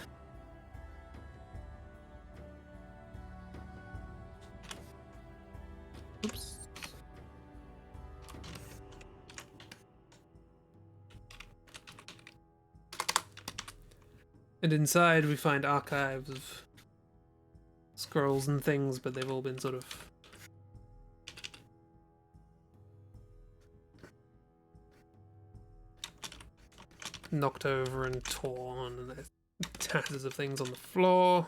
Oops. And inside we find archives of scrolls and things, but they've all been sort of knocked over and torn, and there's tatters of things on the floor.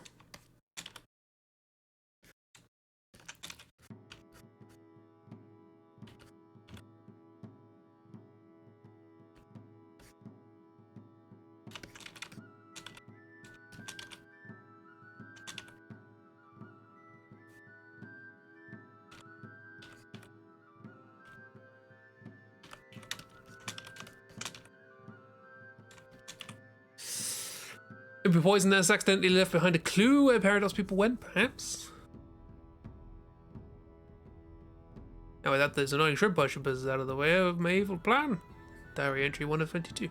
If the poison nest accidentally left behind a clue where Paradox people went, perhaps? Now with that, there's annoying shrimp worshippers out of the way of my evil plan. Diary entry 1 of 22.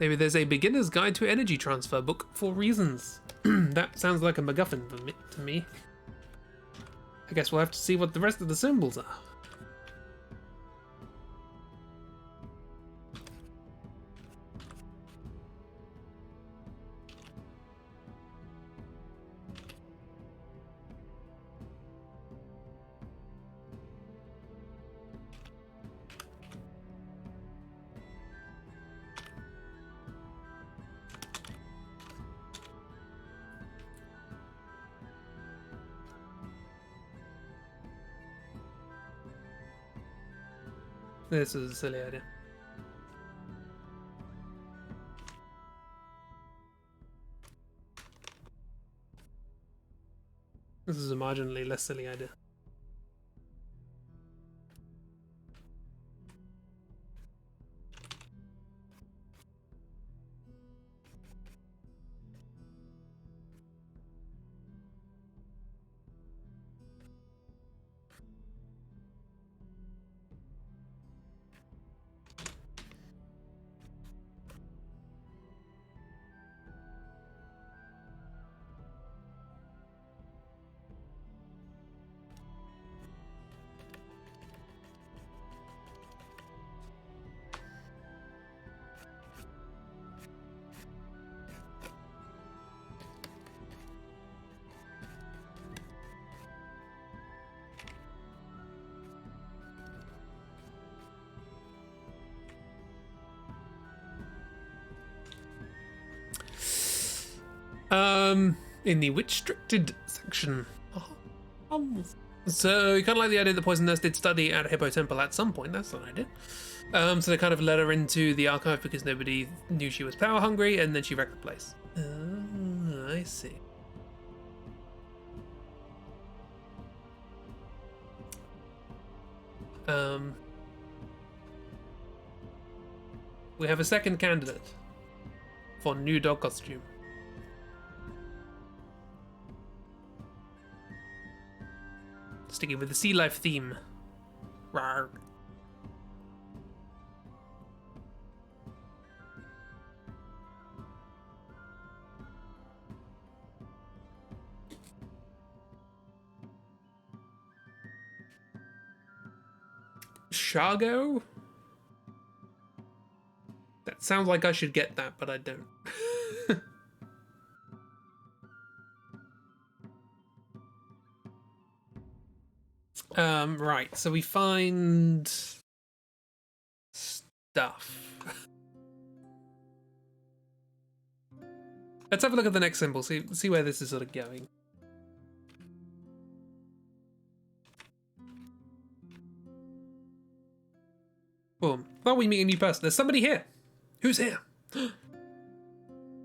Maybe there's a beginner's guide to energy transfer book for reasons. That sounds like a MacGuffin to me. I guess we'll have to see what the rest of the symbols are. This is a silly idea. This is a marginally less silly idea. In the witch-restricted section. So you kind of like the idea that Poison Nurse did study at Hippo Temple at some point. That's an idea. So they kind of let her into the archive because nobody knew she was power hungry, and then she wrecked the place. Oh, I see. We have a second candidate for new dog costume. Sticking with the sea life theme. Rawr. Shargo? That sounds like I should get that, but I don't. Right, so we find stuff. Let's have a look at the next symbol, see where this is sort of going. Boom. Oh, we meet a new person. There's somebody here. Who's here?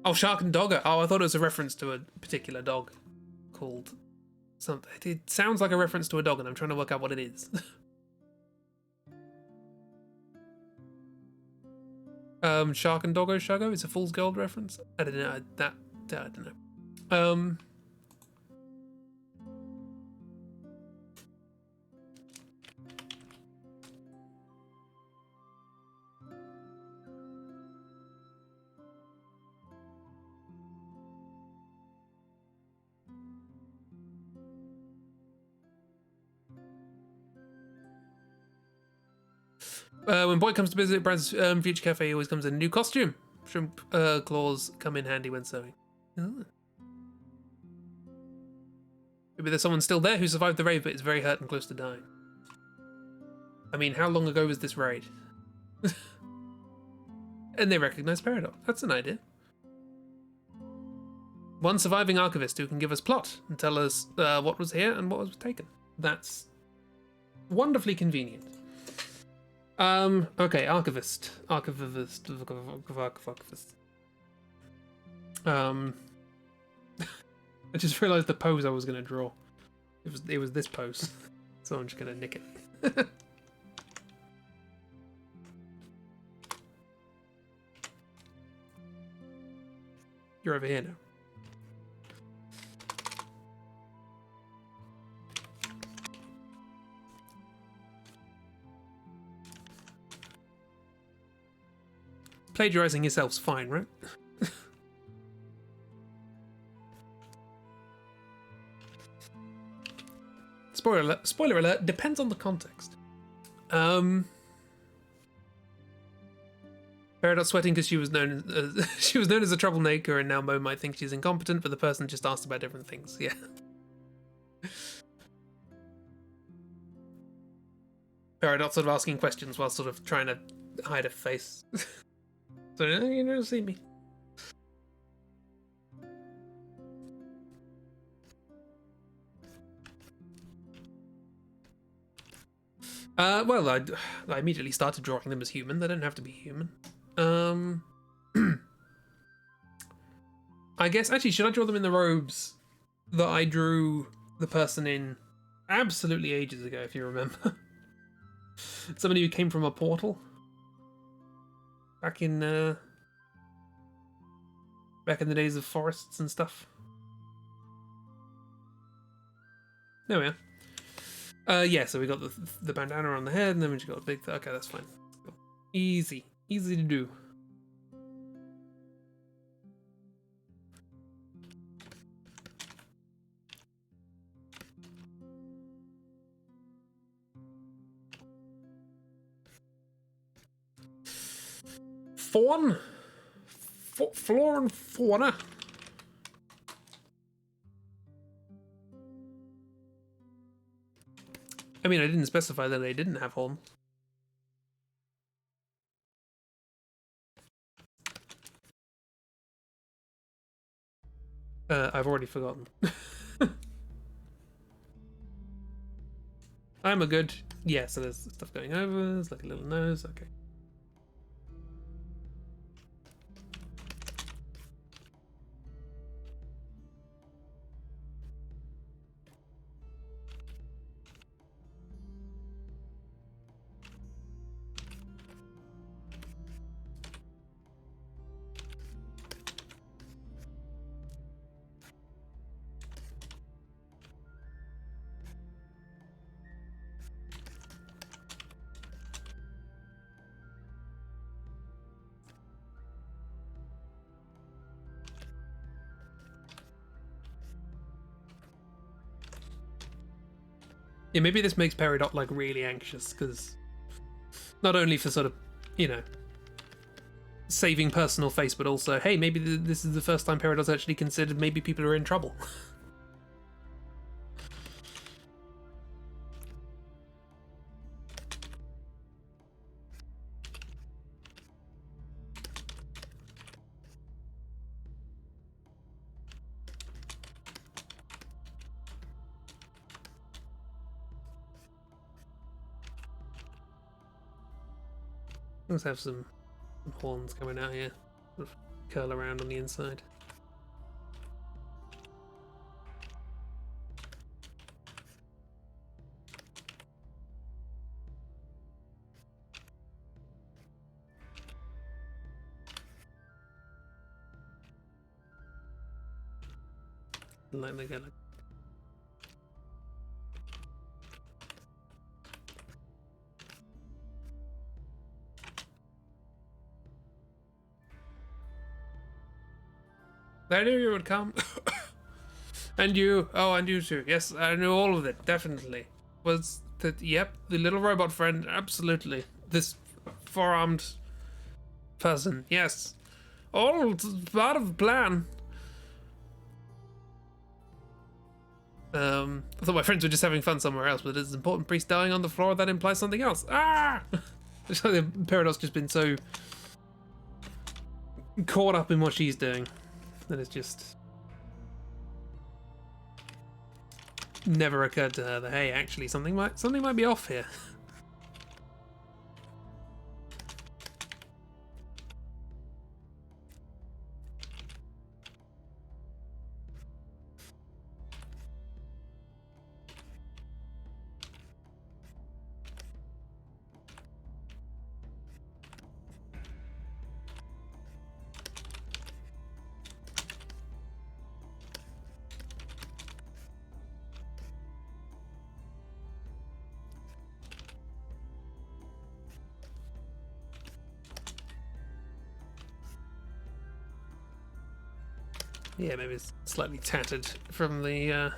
Oh, Shark and Dogger. Oh, I thought it was a reference to a particular dog called something. It sounds like a reference to a dog, and I'm trying to work out what it is. Shark and Doggo Shago? It's a Fool's Gold reference? I don't know. I don't know. When Boy comes to visit Brad's future cafe, he always comes in a new costume. Shrimp claws come in handy when sewing. Oh. Maybe there's someone still there who survived the raid but is very hurt and close to dying. I mean, how long ago was this raid? And they recognize Peridot. That's an idea. One surviving archivist who can give us plot and tell us what was here and what was taken. That's wonderfully convenient. Okay, archivist. Archivist. I just realized the pose I was gonna draw. It was this pose. So I'm just gonna nick it. You're over here now. Plagiarizing yourself's fine, right? Spoiler alert, depends on the context. Peridot's sweating because she was known as a troublemaker, and now Mo might think she's incompetent, but the person just asked about different things. Yeah. Peridot's sort of asking questions while sort of trying to hide her face. So you don't see me. Well, I immediately started drawing them as human. They don't have to be human. I guess, actually, should I draw them in the robes that I drew the person in absolutely ages ago, if you remember? Somebody who came from a portal. Back in the days of forests and stuff. There we are. Yeah, so we got the bandana on the head, and then we just got a big... Okay, that's fine. Cool. Easy to do. Fawn? Flora and fauna? I mean, I didn't specify that they didn't have horns. I've already forgotten. I'm a good... Yeah, so there's stuff going over. There's like a little nose. Okay. Yeah, maybe this makes Peridot like really anxious, because not only for sort of, you know, saving personal face, but also, hey, maybe this is the first time Peridot's actually considered maybe people are in trouble. Let's have some horns coming out here. Sort of curl around on the inside. Like they go like. I knew you would come. And you. Oh, and you too. Yes, I knew all of it, definitely. Was that, yep, the little robot friend, absolutely. This four-armed person, yes. All part of the plan. I thought my friends were just having fun somewhere else, but is an important priest dying on the floor, that implies something else. Ah! So the Paradox just been so caught up in what she's doing that it's just never occurred to her that, hey, actually something might be off here. Yeah, maybe it's slightly tattered from the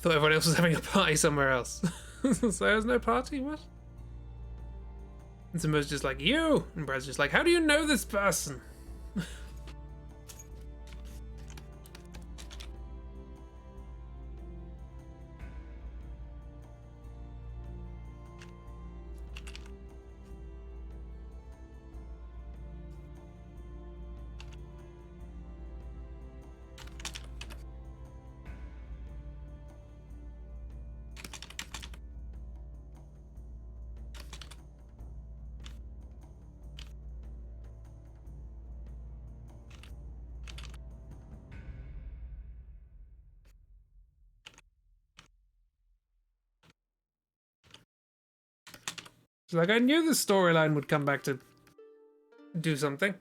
thought everyone else was having a party somewhere else. So there's no party? What? And Simbo's just like, you! And Brad's just like, how do you know this person? She's like, I knew the storyline would come back to do something.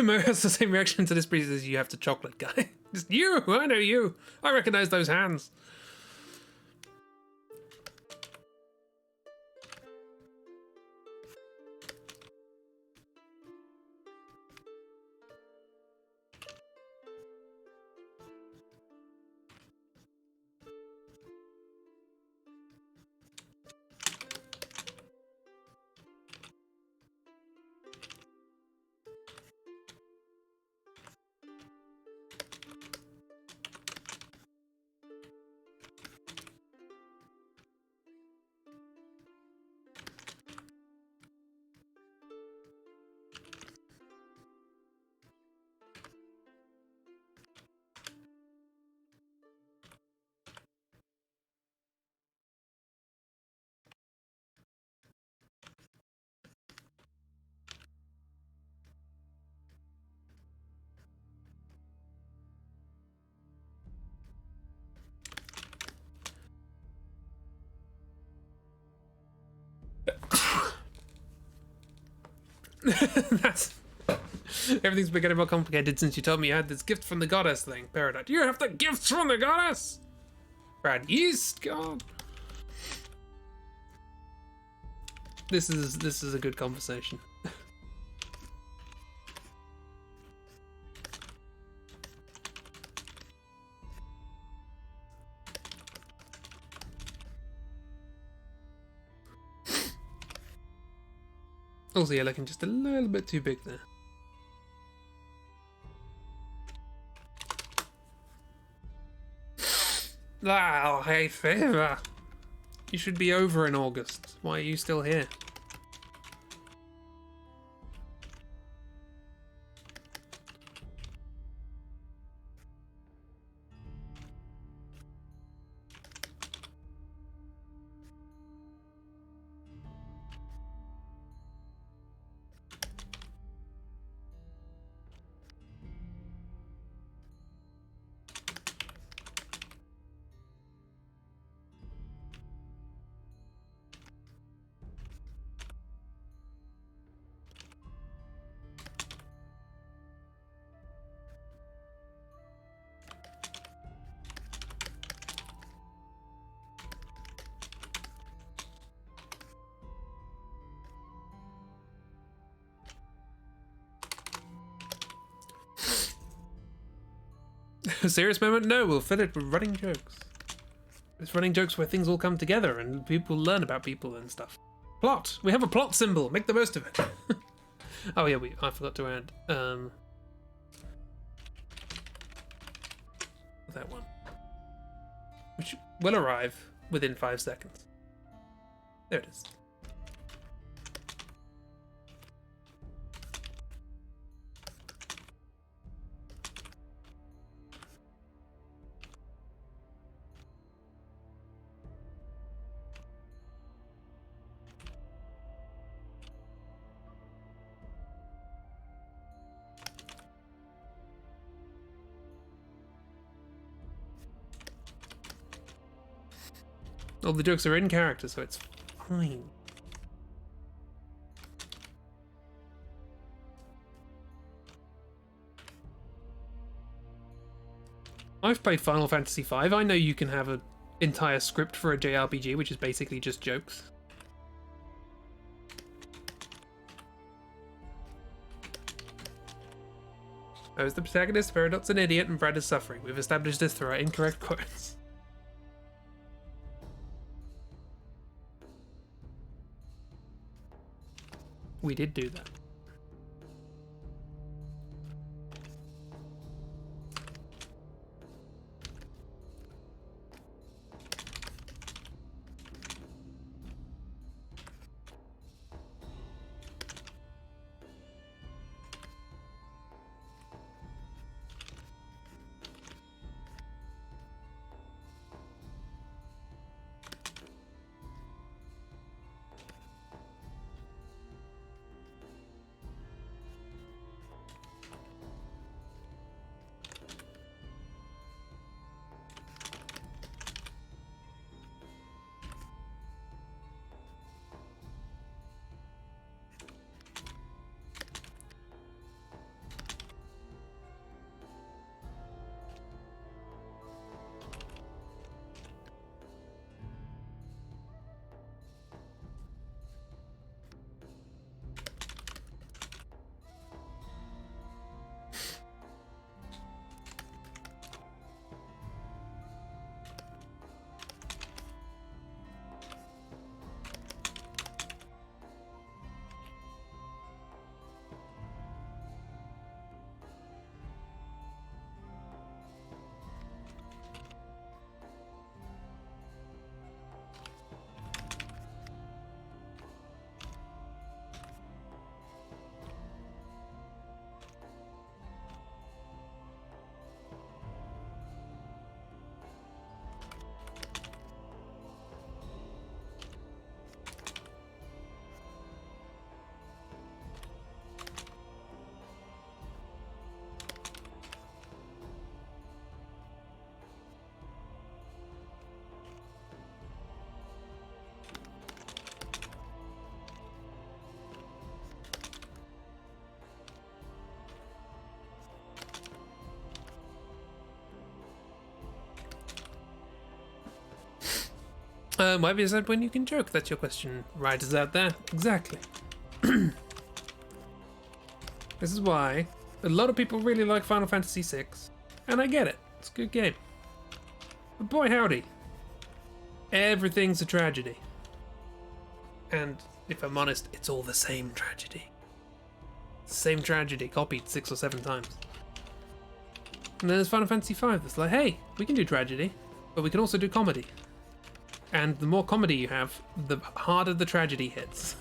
Mo has the same reaction to this priest as you have to chocolate guy. Just you! I know you! I recognize those hands. That's... Everything's been getting more complicated since you told me you had this gift from the goddess thing, Peridot. You have the gifts from the goddess? Brad Yeast, God. This is a good conversation. Also, yeah, looking just a little bit too big there. Oh, hey, Favor. You should be over in August. Why are you still here? A serious moment? No, we'll fill it with running jokes. It's running jokes where things all come together and people learn about people and stuff. Plot! We have a plot symbol. Make the most of it. Oh yeah, I forgot to add that one, which will arrive within 5 seconds. There it is. All the jokes are in character, so it's fine. I've played Final Fantasy V. I know you can have an entire script for a JRPG, which is basically just jokes. I was the protagonist, Peridot's an idiot, and Brad is suffering. We've established this through our incorrect quotes. We did do that. Why be sad when you can joke? That's your question. Writers out there. Exactly. This is why a lot of people really like Final Fantasy VI. And I get it. It's a good game. But boy howdy. Everything's a tragedy. And if I'm honest, it's all the same tragedy. Same tragedy copied 6 or 7 times. And then there's Final Fantasy V that's like, hey, we can do tragedy, but we can also do comedy. And the more comedy you have, the harder the tragedy hits.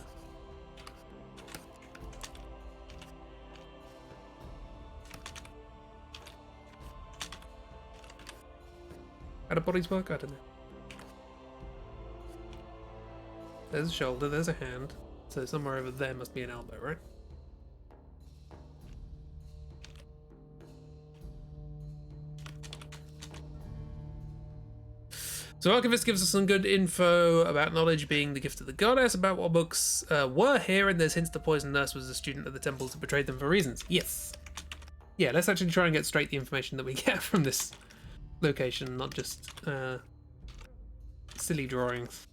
How do bodies work? I don't know. There's a shoulder, there's a hand. So somewhere over there must be an elbow, right? So Archivist gives us some good info about knowledge being the gift of the goddess, about what books were here, and there's hints the poison nurse was a student of the temples who betrayed them for reasons. Yes. Yeah, let's actually try and get straight the information that we get from this location, not just silly drawings.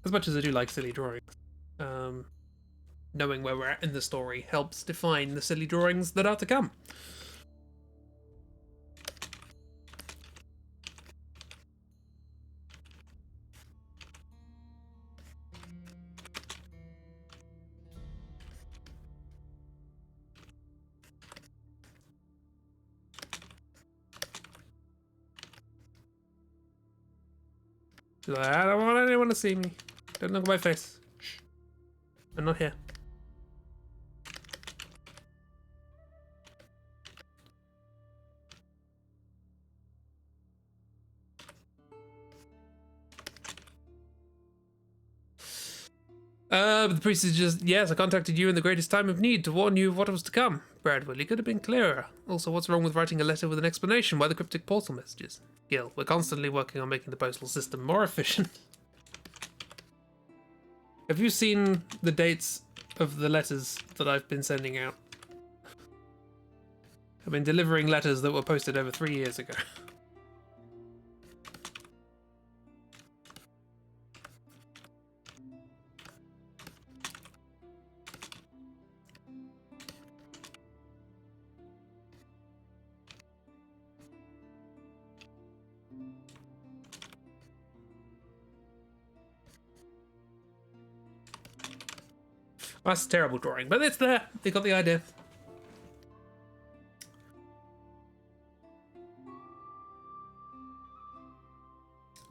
As much as I do like silly drawings, knowing where we're at in the story helps define the silly drawings that are to come. I don't want anyone to see me. Don't look at my face. Shh. I'm not here. But the priest is just, yes, I contacted you in the greatest time of need to warn you of what was to come. Bradwell, you could have been clearer. Also, what's wrong with writing a letter with an explanation? Why the cryptic portal messages? Gil, we're constantly working on making the postal system more efficient. Have you seen the dates of the letters that I've been sending out? I've been delivering letters that were posted over 3 years ago. That's a terrible drawing, but it's there. They got the idea.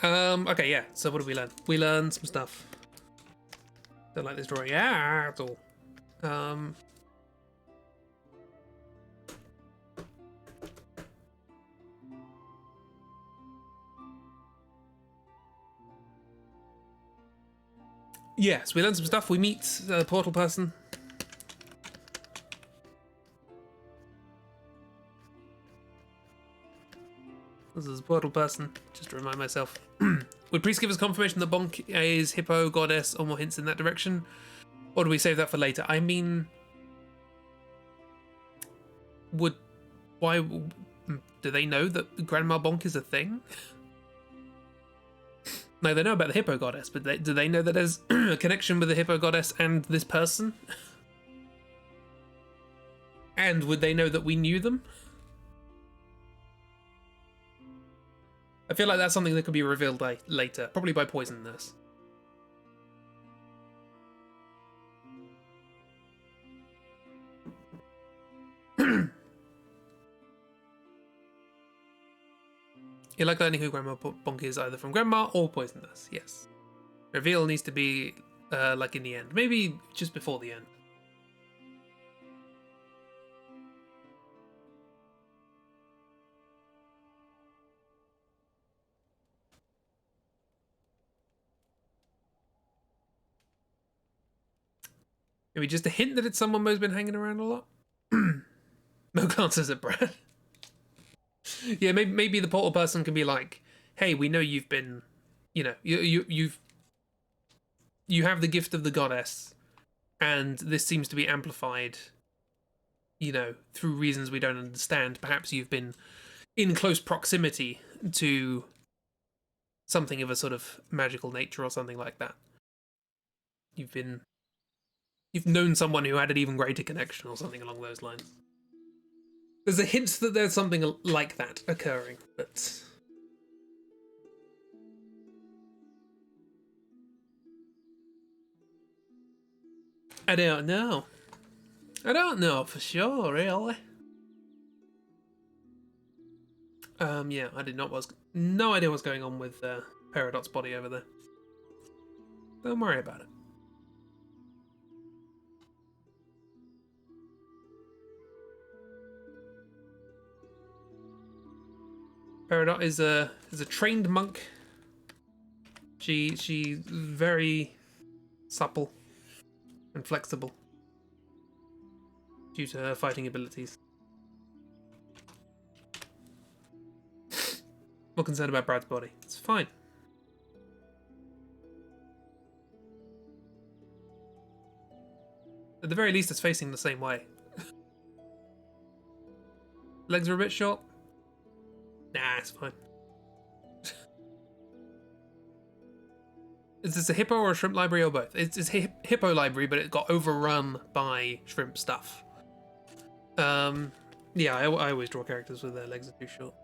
Okay, yeah. So what did we learn? We learned some stuff. Don't like this drawing at all. Yes, we learned some stuff. We meet the portal person. This is a portal person, just to remind myself. Would priest give us confirmation that Bonk is hippo, goddess, or more hints in that direction? Or do we save that for later? I mean, why do they know that Grandma Bonk is a thing? No, they know about the hippo goddess, but do they know that there's a connection with the hippo goddess and this person? And would they know that we knew them? I feel like that's something that could be revealed later, probably by Poison Nurse. You like learning who Grandma Bonk is, either from Grandma or Poison Nurse, yes. Reveal needs to be like in the end, maybe just before the end. Maybe just a hint that it's someone Mo's been hanging around a lot. Mo glances at Brad. Yeah, maybe the portal person can be like, "Hey, we know you've been, you know, you have the gift of the goddess, and this seems to be amplified, you know, through reasons we don't understand. Perhaps you've been in close proximity to something of a sort of magical nature or something like that. You've known someone who had an even greater connection or something along those lines. There's a hint that there's something like that occurring, but I don't know. I don't know for sure, really. Yeah, I did not no idea what's going on with Peridot's body over there. Don't worry about it. Peridot is a trained monk. She's very supple and flexible due to her fighting abilities. More concerned about Brad's body. It's fine. At the very least, it's facing the same way. Legs are a bit short. Nah, it's fine. Is this a hippo or a shrimp library or both? It's a hippo library, but it got overrun by shrimp stuff. Yeah, I always draw characters with their legs are too short.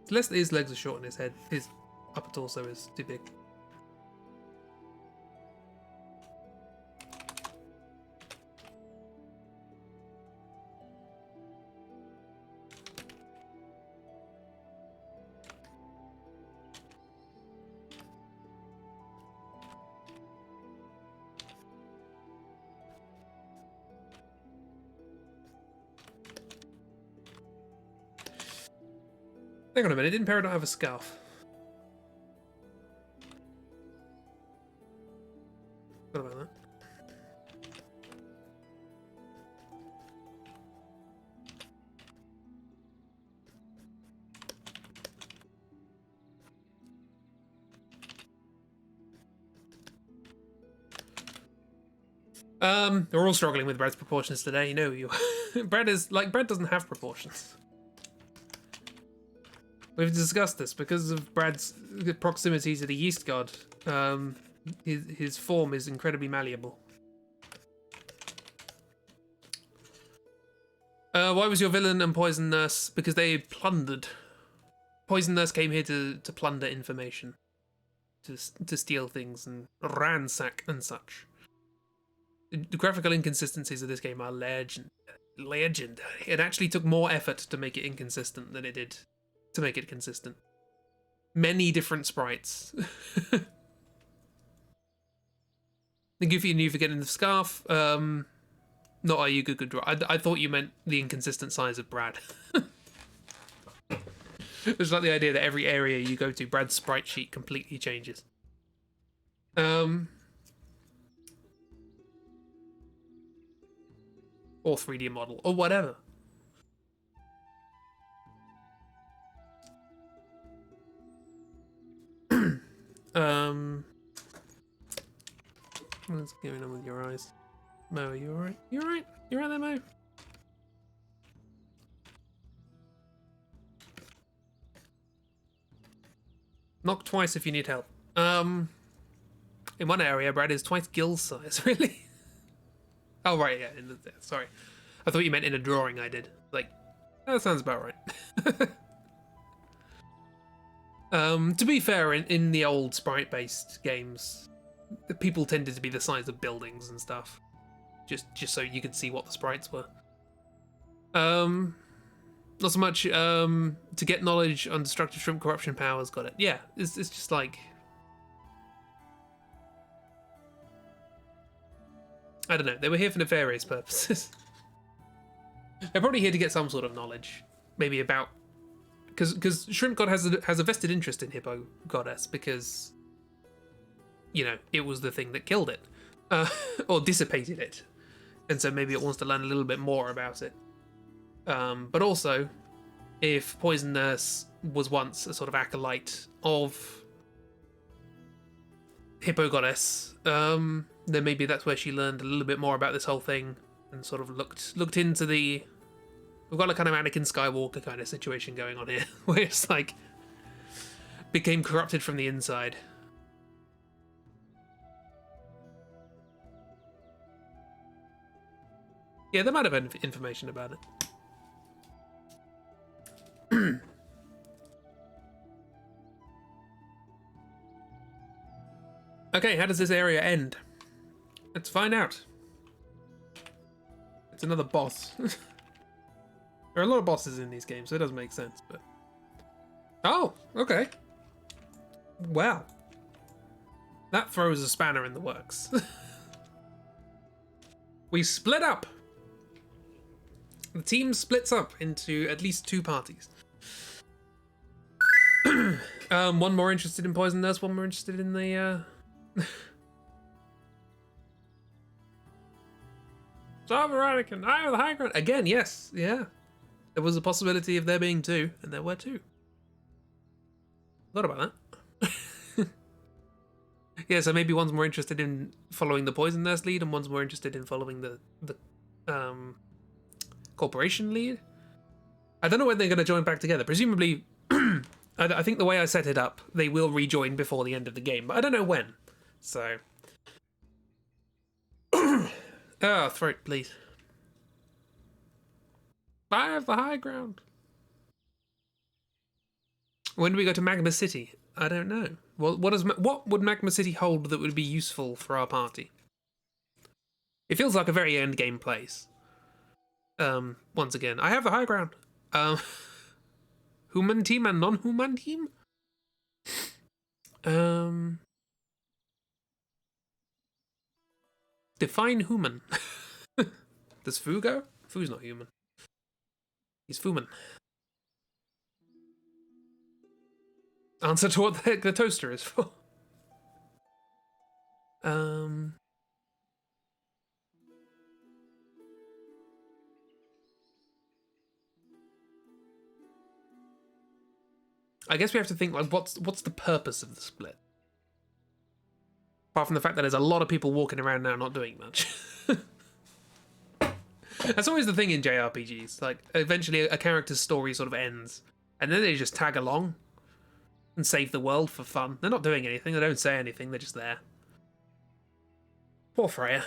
Unless his legs are short and his upper torso is too big. Hang on a minute, didn't Peridot have a scarf? What about that? We're all struggling with Brad's proportions today, you know you. Brad doesn't have proportions. We've discussed this because of Brad's proximity to the Yeast God. His form is incredibly malleable. Why was your villain and Poison Nurse? Because they plundered. Poison Nurse came here to plunder information, to steal things and ransack and such. The graphical inconsistencies of this game are legendary. It actually took more effort to make it inconsistent than it did to make it consistent. Many different sprites. The Goofy and you for getting the scarf. Not are you good draw. I thought you meant the inconsistent size of Brad. It's like the idea that every area you go to, Brad's sprite sheet completely changes. Or 3D model, or whatever. What's going on with your eyes? Mo, are you alright? You alright? You alright there, Mo? Knock twice if you need help. In one area, Brad is twice Gil's size, really? Oh, right, yeah, sorry. I thought you meant in a drawing I did. Like, that sounds about right. To be fair, in the old sprite-based games, the people tended to be the size of buildings and stuff. Just so you could see what the sprites were. Not so much, to get knowledge on destructive shrimp corruption powers, got it. Yeah, it's just like... I don't know, they were here for nefarious purposes. They're probably here to get some sort of knowledge. Maybe about... Because Shrimp God has a vested interest in Hippo Goddess, because, you know, it was the thing that killed it. Or dissipated it. And so maybe it wants to learn a little bit more about it. But also, if Poison Nurse was once a sort of acolyte of Hippo Goddess, then maybe that's where she learned a little bit more about this whole thing and sort of looked into the... We've got a kind of Anakin Skywalker kind of situation going on here, where it's like became corrupted from the inside. Yeah, there might have been information about it. Okay, how does this area end? Let's find out. It's another boss. There are a lot of bosses in these games, so it does make sense, but... Oh, okay. Wow. That throws a spanner in the works. We split up. The team splits up into at least 2 parties. One more interested in Poison Nurse, one more interested in the, Anakin, I have the high ground. Again, yes, yeah. There was a possibility of there being 2, and there were 2. Thought about that. Yeah, so maybe one's more interested in following the Poison Nurse lead, and one's more interested in following the Corporation lead. I don't know when they're going to join back together. Presumably, I think the way I set it up, they will rejoin before the end of the game, but I don't know when. So... Oh, throat, please. I have the high ground. When do we go to Magma City? I don't know. What would Magma City hold that would be useful for our party? It feels like a very endgame place. Once again, I have the high ground. Human team and non-human team? Define human. Does Fu go? Fu's not human. He's Fuman. Answer to what the heck the toaster is for. I guess we have to think, like, what's the purpose of the split? Apart from the fact that there's a lot of people walking around now not doing much. That's always the thing in JRPGs. Like, eventually a character's story sort of ends, and then they just tag along and save the world for fun. They're not doing anything, they don't say anything, they're just there. Poor Freya.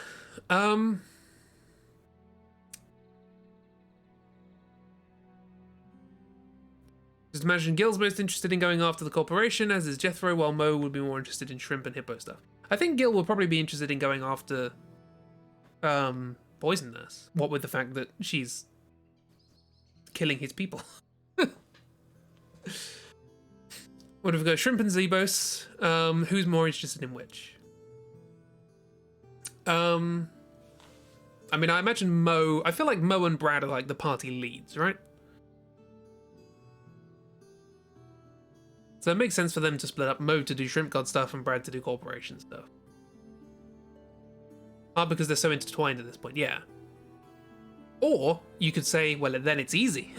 Just imagine Gil's most interested in going after the Corporation, as is Jethro, while Mo would be more interested in shrimp and hippo stuff. I think Gil will probably be interested in going after Poison Nurse. What with the fact that she's killing his people. What if we go Shrimp and Zebos? Who's more interested in which? I mean, I imagine Mo... I feel like Mo and Brad are like the party leads, right? So it makes sense for them to split up, Mo to do Shrimp God stuff and Brad to do Corporation stuff. Because they're so intertwined at this point, yeah. Or you could say, well, then it's easy.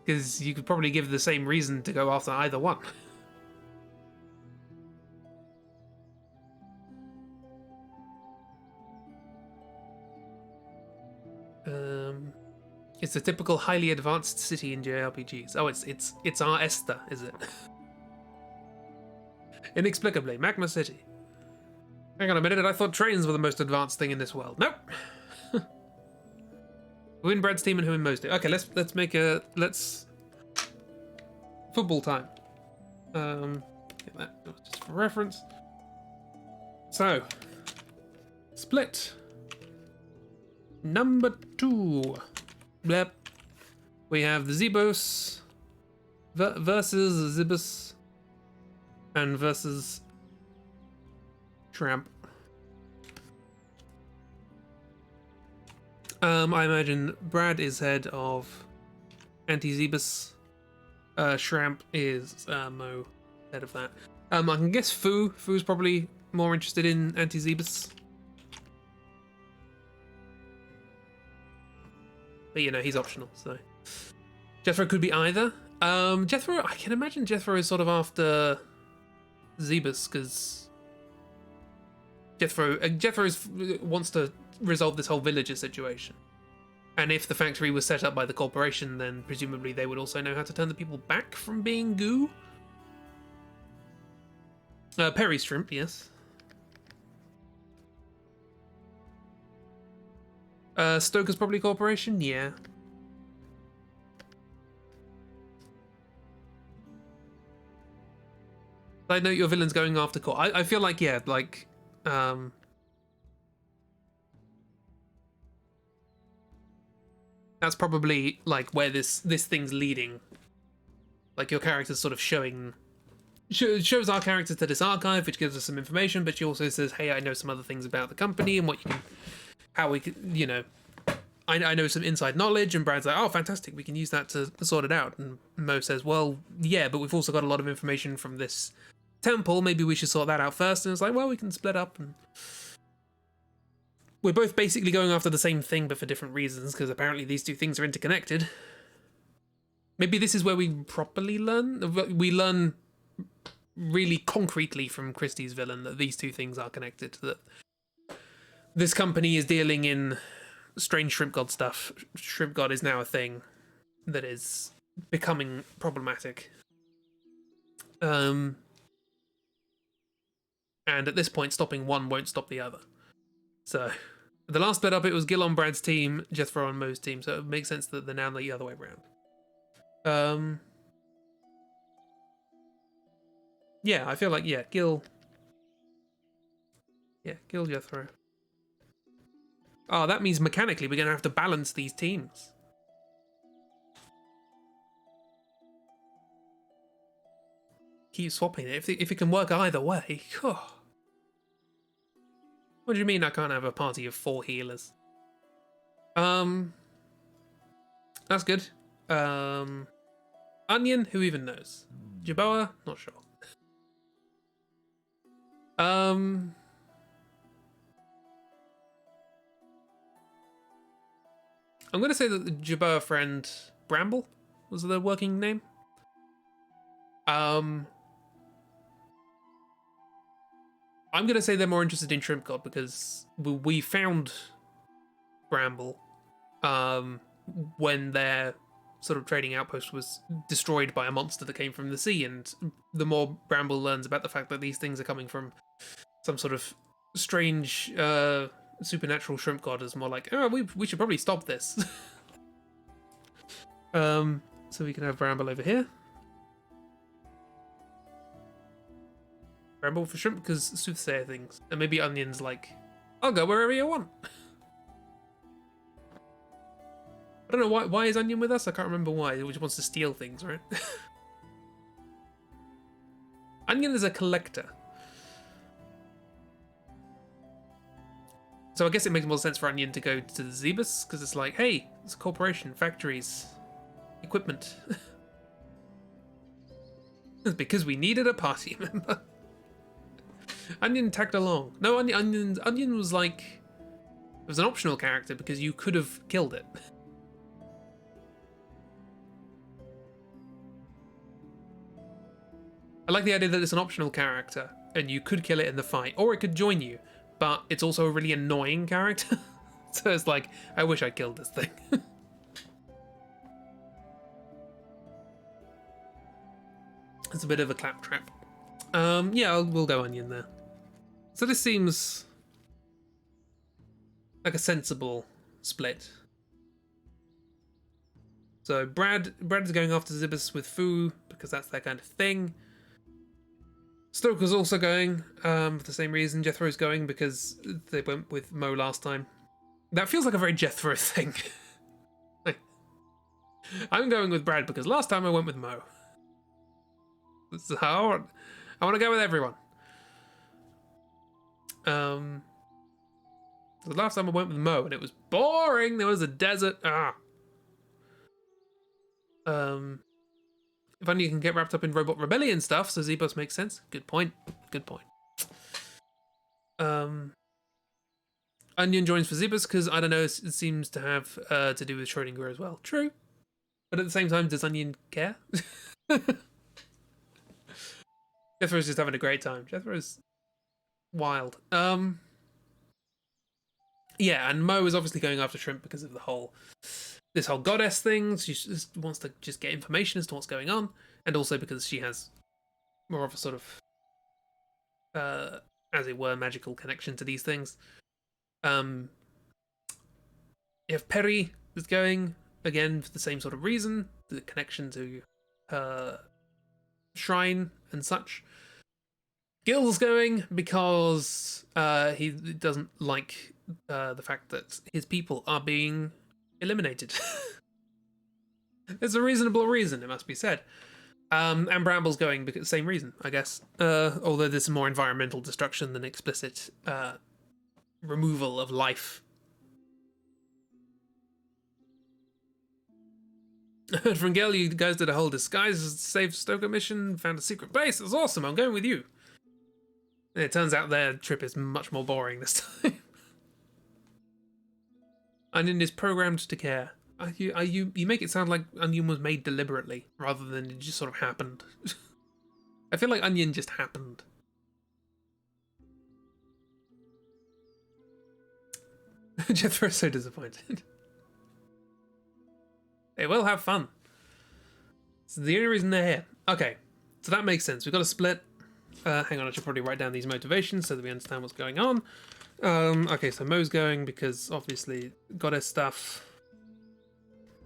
Because you could probably give the same reason to go after either one. It's a typical highly advanced city in JRPGs. Oh, it's our Esther, is it? Inexplicably, Magma City. Hang on a minute, I thought trains were the most advanced thing in this world. Nope. Who in Brad's team and who in Mo's team? Okay, let's make a football time. Get that just for reference. So, split. Number 2. Yep. We have the Zebos versus Zibus and versus Tramp. I imagine Brad is head of Anti-Zebus. Shramp is Mo, head of that. I can guess Fu's probably more interested in Anti-Zebus. But you know, he's optional, so. Jethro could be either. Jethro, I can imagine Jethro is sort of after Zebus, because Jethro wants to resolve this whole villager situation. And if the factory was set up by the corporation, then presumably they would also know how to turn the people back from being goo. Perry Shrimp, yes. Stoker's Probably Corporation, yeah. I know your villain's going after Core. I feel like, yeah, like, that's probably like where this thing's leading. Like your character's sort of shows our characters to this archive, which gives us some information, but she also says, hey, I know some other things about the company and what you can, how we can, you know, I know some inside knowledge. And Brad's like, oh, fantastic, we can use that to sort it out. And Mo says, well, yeah, but we've also got a lot of information from this temple. Maybe we should sort that out first. And it's like, well, we can split up. And we're both basically going after the same thing, but for different reasons, because apparently these two things are interconnected. Maybe this is where we properly learn. We learn really concretely from Christie's villain that these two things are connected. That this company is dealing in strange shrimp god stuff. Shrimp god is now a thing that is becoming problematic. And at this point, stopping one won't stop the other. So, the last split up, it was Gil on Brad's team, Jethro on Mo's team, so it makes sense that they're now the other way around. Yeah, I feel like, yeah, Gil, Jethro. Oh, that means mechanically we're going to have to balance these teams. Keep swapping it. If it can work either way. Oh. What do you mean I can't have a party of 4 healers? That's good. Onion, who even knows? Jerboa, not sure. I'm gonna say that the Jerboa friend Bramble was the working name. I'm going to say they're more interested in Shrimp God because we found Bramble when their sort of trading outpost was destroyed by a monster that came from the sea, and the more Bramble learns about the fact that these things are coming from some sort of strange supernatural shrimp god, is more like, oh, we should probably stop this. So we can have Bramble over here. Bramble for shrimp because soothsayer things. And maybe Onion's like, I'll go wherever you want. I don't know why is Onion with us? I can't remember why. He just wants to steal things, right? Onion is a collector. So I guess it makes more sense for Onion to go to the Zebus, because it's like, hey, it's a corporation, factories, equipment. It's because we needed a party member. Onion tagged along. No, Onion was like, it was an optional character because you could have killed it. I like the idea that it's an optional character and you could kill it in the fight, or it could join you, but it's also a really annoying character. So it's like, I wish I killed this thing. It's a bit of a claptrap. Yeah, we'll go Onion there. So this seems like a sensible split. So Brad's going after Zibus with Fu because that's their kind of thing. Stoker's also going for the same reason. Jethro's going because they went with Mo last time. That feels like a very Jethro thing. I'm going with Brad because last time I went with Mo. So I want to go with everyone. The last time I went with Mo and it was boring. There was a desert. If only you can get wrapped up in Robot Rebellion stuff, so Zebos makes sense. Good point. Good point. Onion joins for Zebos because, I don't know, it seems to have to do with Schrodinger as well. True. But at the same time, does Onion care? Jethro's just having a great time. Jethro's wild. Yeah, and Mo is obviously going after Shrimp because of this whole goddess thing. She just wants to just get information as to what's going on, and also because she has more of a sort of as it were, magical connection to these things. You have Peri is going again for the same sort of reason, the connection to her shrine and such. Gil's going because he doesn't like the fact that his people are being eliminated. It's a reasonable reason, it must be said. And Bramble's going because same reason, I guess. Although there's more environmental destruction than explicit removal of life. Heard from Gil, you guys did a whole disguise, saved Stoker mission, found a secret base. That's awesome. I'm going with you. And it turns out their trip is much more boring this time. Onion is programmed to care. You make it sound like Onion was made deliberately rather than it just sort of happened. I feel like Onion just happened. Jethro's so disappointed. They will have fun. It's the only reason they're here. Okay, so that makes sense. We've got a split. Hang on, I should probably write down these motivations so that we understand what's going on. Okay, so Mo's going because obviously goddess stuff.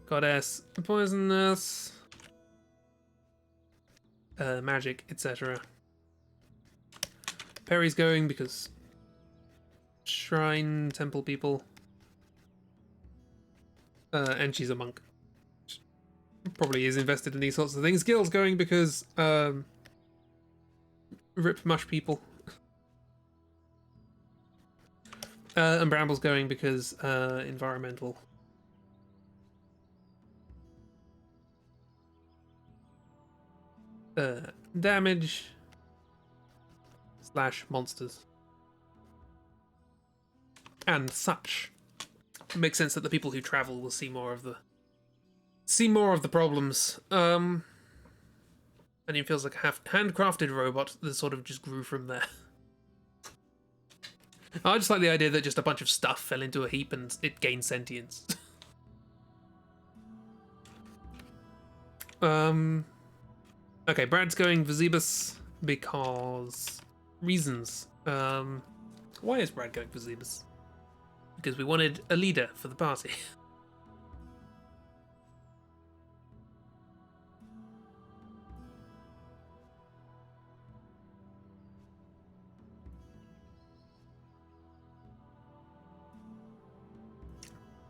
Goddess, poisonous, magic, etc. Peri's going because shrine, temple people. And she's a monk. Probably is invested in these sorts of things. Gil's going because rip mush people. And Bramble's going because environmental. Damage / monsters and such. It makes sense that the people who travel will see more of the problems. And it feels like a handcrafted robot that sort of just grew from there. I just like the idea that just a bunch of stuff fell into a heap and it gained sentience. Okay, Brad's going Vizebus because reasons. Why is Brad going Vizebus? Because we wanted a leader for the party.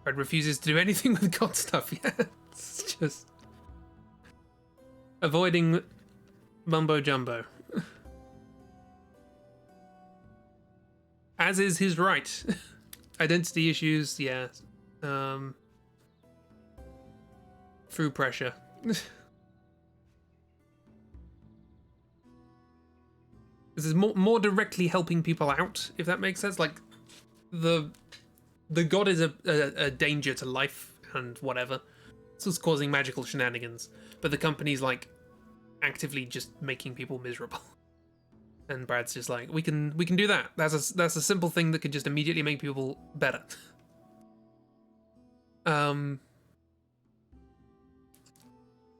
Brad refuses to do anything with God stuff. Yeah, it's just avoiding mumbo jumbo. As is his right. Identity issues, yeah. Through pressure. This is more directly helping people out, if that makes sense. Like, the god is a danger to life and whatever. So it's causing magical shenanigans. But the company's like actively just making people miserable. And Brad's just like, we can do that. That's a simple thing that could just immediately make people better.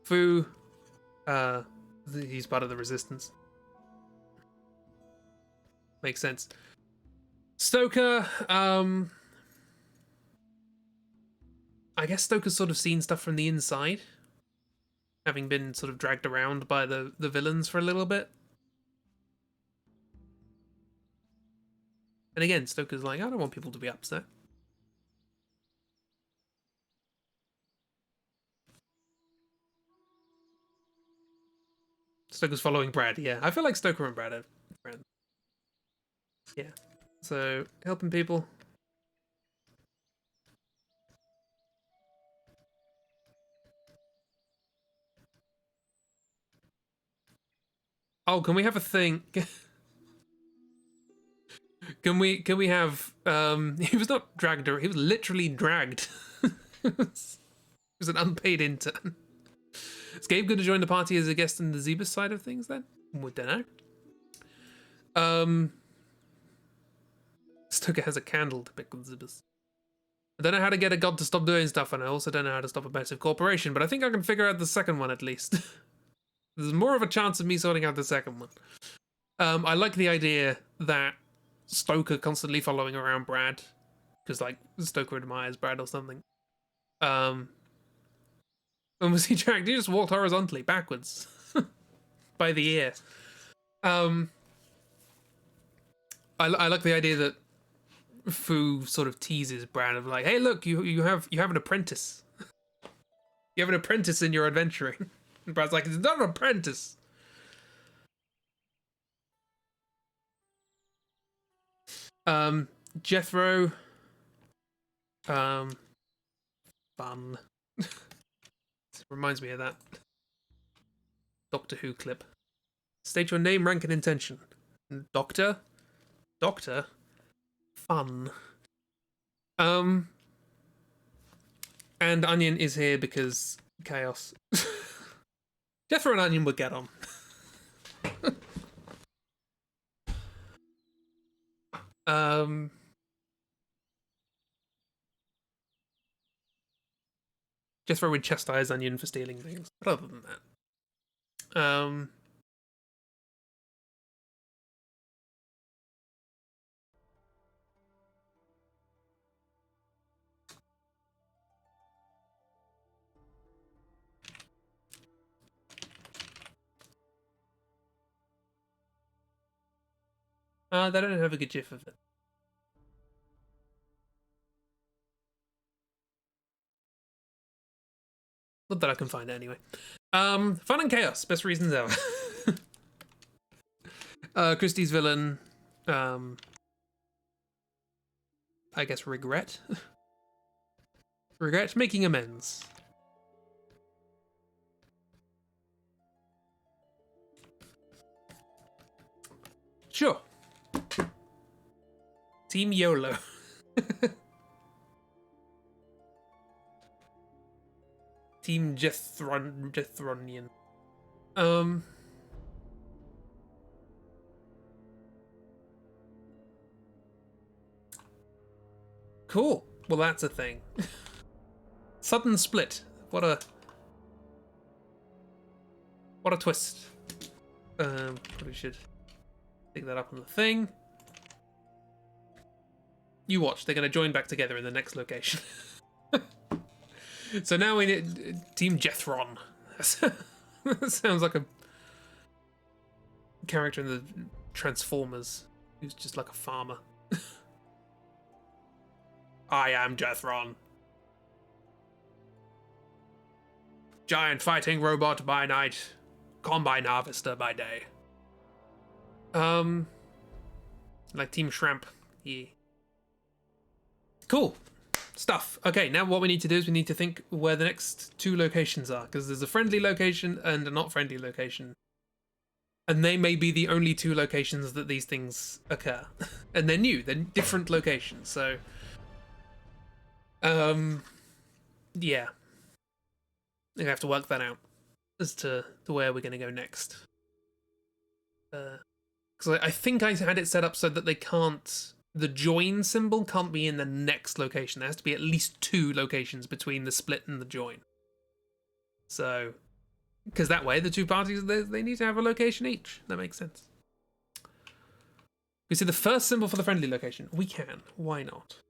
Fu, he's part of the resistance. Makes sense. Stoker, I guess Stoker's sort of seen stuff from the inside, having been sort of dragged around by the villains for a little bit. And again, Stoker's like, I don't want people to be upset. Stoker's following Brad, yeah. I feel like Stoker and Brad are friends. Yeah. So, helping people. Oh, can we have a thing? Can we have he was not dragged, he was literally dragged. He was an unpaid intern. Is Gabe going to join the party as a guest in the Zebus side of things then? We don't know. Stoker has a candle to pick with Zebus. I don't know how to get a god to stop doing stuff, and I also don't know how to stop a massive corporation, but I think I can figure out the second one at least. There's more of a chance of me sorting out the second one. I like the idea that Stoker constantly following around Brad, because like Stoker admires Brad or something. And was he tracked? He just walked horizontally backwards by the ear. I like the idea that Fu sort of teases Brad of like, hey, look, you have an apprentice. You have an apprentice in your adventuring. And Brad's like, it's not an apprentice. Jethro. Fun. Reminds me of that Doctor Who clip. State your name, rank, and intention. Doctor? Doctor? Fun. And Onion is here because chaos. Jethro and Onion would get on. Jethro would chastise Onion for stealing things. But other than that. They don't have a good gif of it. Not that I can find it anyway. Fun and chaos, best reasons ever. Christie's villain, I guess regret. Regret making amends. Sure. Team YOLO. Team Jethronian. Cool. Well, that's a thing. Sudden split. What a twist. Probably should pick that up on the thing. You watch. They're going to join back together in the next location. So now we need Team Jethron. That sounds like a character in the Transformers who's just like a farmer. I am Jethron. Giant fighting robot by night, combine harvester by day. Like Team Shramp. Yeah. Cool. Stuff. Okay, now what we need to do is we need to think where the next two locations are, because there's a friendly location and a not friendly location. And they may be the only two locations that these things occur. And they're new, they're different locations, so... yeah. We have to work that out as to where we're going to go next. Because I think I had it set up so that they can't... The join symbol can't be in the next location. There has to be at least two locations between the split and the join. So, because that way the two parties, they need to have a location each. That makes sense. We see the first symbol for the friendly location. We can. Why not?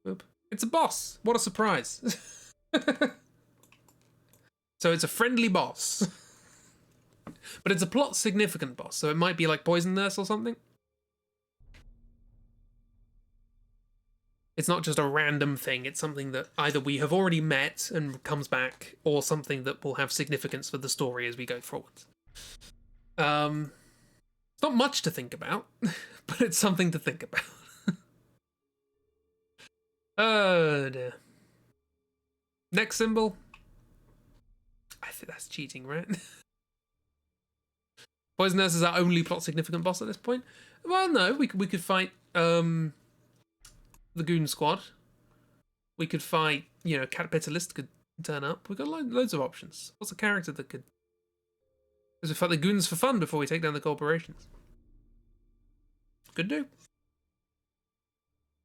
Oop. It's a boss. What a surprise. So it's a friendly boss. But it's a plot significant boss. So it might be like Poison Nurse or something. It's not just a random thing, it's something that either we have already met and comes back, or something that will have significance for the story as we go forward. It's not much to think about, but it's something to think about. Oh dear. Next symbol. I think that's cheating, right? Poison Nurse is our only plot significant boss at this point. Well, no, we could fight the Goon Squad. We could fight, Capitalist could turn up. We've got loads of options. What's a character that could... Because we fight the Goons for fun before we take down the corporations. Could do.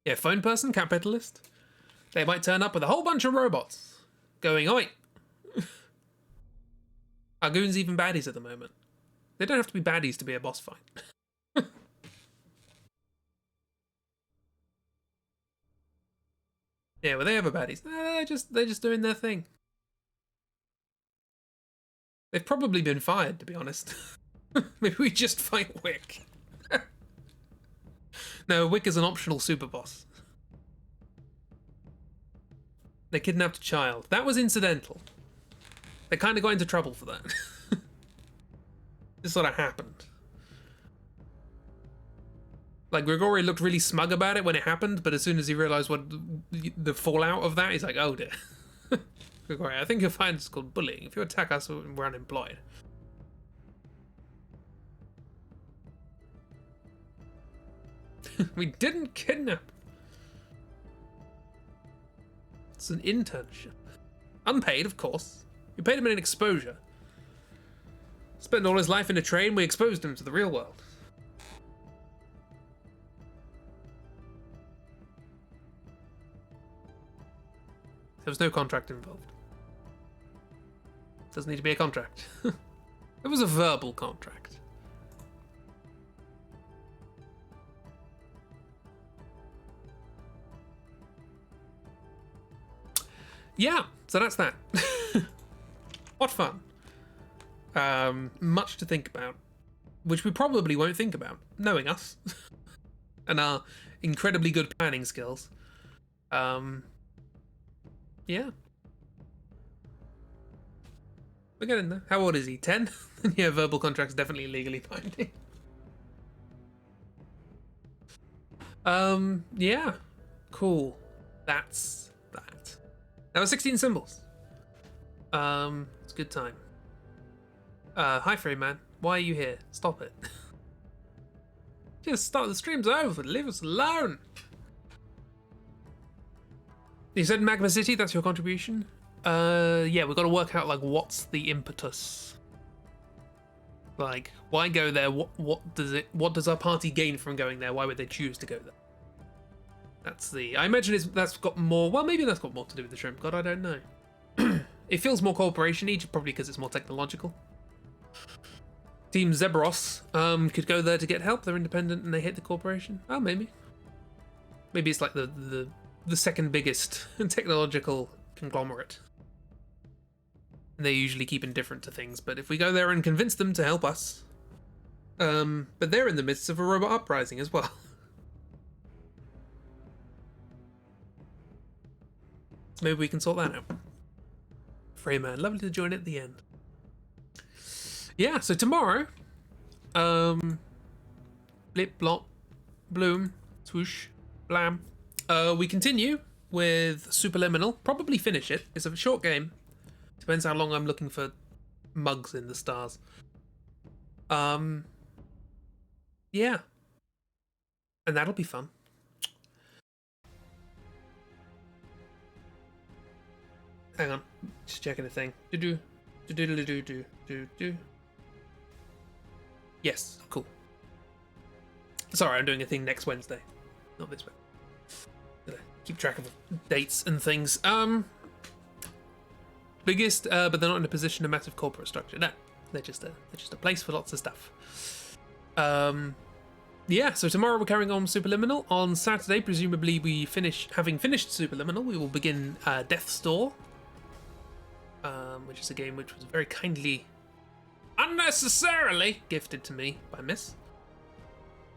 Yeah, Phone Person, Capitalist. They might turn up with a whole bunch of robots. Going, oi! Our Goons even baddies at the moment. They don't have to be baddies to be a boss fight. Yeah, well, they have a baddies. They're just doing their thing. They've probably been fired, to be honest. Maybe we just fight Wick. No, Wick is an optional super boss. They kidnapped a child. That was incidental. They kind of got into trouble for that. This sort of happened. Like, Grigori looked really smug about it when it happened, but as soon as he realized what the fallout of that, he's like, oh dear. Grigori, I think you'll find it's called bullying. If you attack us, we're unemployed. We didn't kidnap. It's an internship. Unpaid, of course. We paid him an exposure. Spent all his life in a train, we exposed him to the real world. There was no contract involved. Doesn't need to be a contract. It was a verbal contract. Yeah, so that's that. What fun. Much to think about, which we probably won't think about, knowing us and our incredibly good planning skills. Yeah. We're getting there. How old is he? 10? Yeah, verbal contract's definitely legally binding. Yeah. Cool. That's that. That was 16 symbols. It's a good time. Hi Frame Man. Why are you here? Stop it. Just start the stream's over. Leave us alone. You said Magma City, that's your contribution? Yeah, we've got to work out, like, what's the impetus? Like, why go there? What does our party gain from going there? Why would they choose to go there? That's the... I imagine that's got more... Well, maybe that's got more to do with the Shrimp God, I don't know. It feels more cooperation-y, probably because it's more technological. Team Zebros could go there to get help. They're independent and they hate the corporation. Oh, maybe. Maybe it's like the second biggest technological conglomerate. And they usually keep indifferent to things, but if we go there and convince them to help us... but they're in the midst of a robot uprising as well. So maybe we can sort that out. Freyman, lovely to join at the end. Yeah, so tomorrow... blip, blop, bloom, swoosh, blam. We continue with Superliminal. Probably finish it. It's a short game. Depends how long I'm looking for mugs in the stars. Yeah. And that'll be fun. Hang on. Just checking a thing. Do. Yes, cool. Sorry, I'm doing a thing next Wednesday. Not this Wednesday. Keep track of dates and things. Biggest, but they're not in a position of massive corporate structure. No, they're just a place for lots of stuff. Yeah. So tomorrow we're carrying on Superliminal. On Saturday, presumably having finished Superliminal, we will begin Death's Door, which is a game which was very kindly, unnecessarily gifted to me by Miss.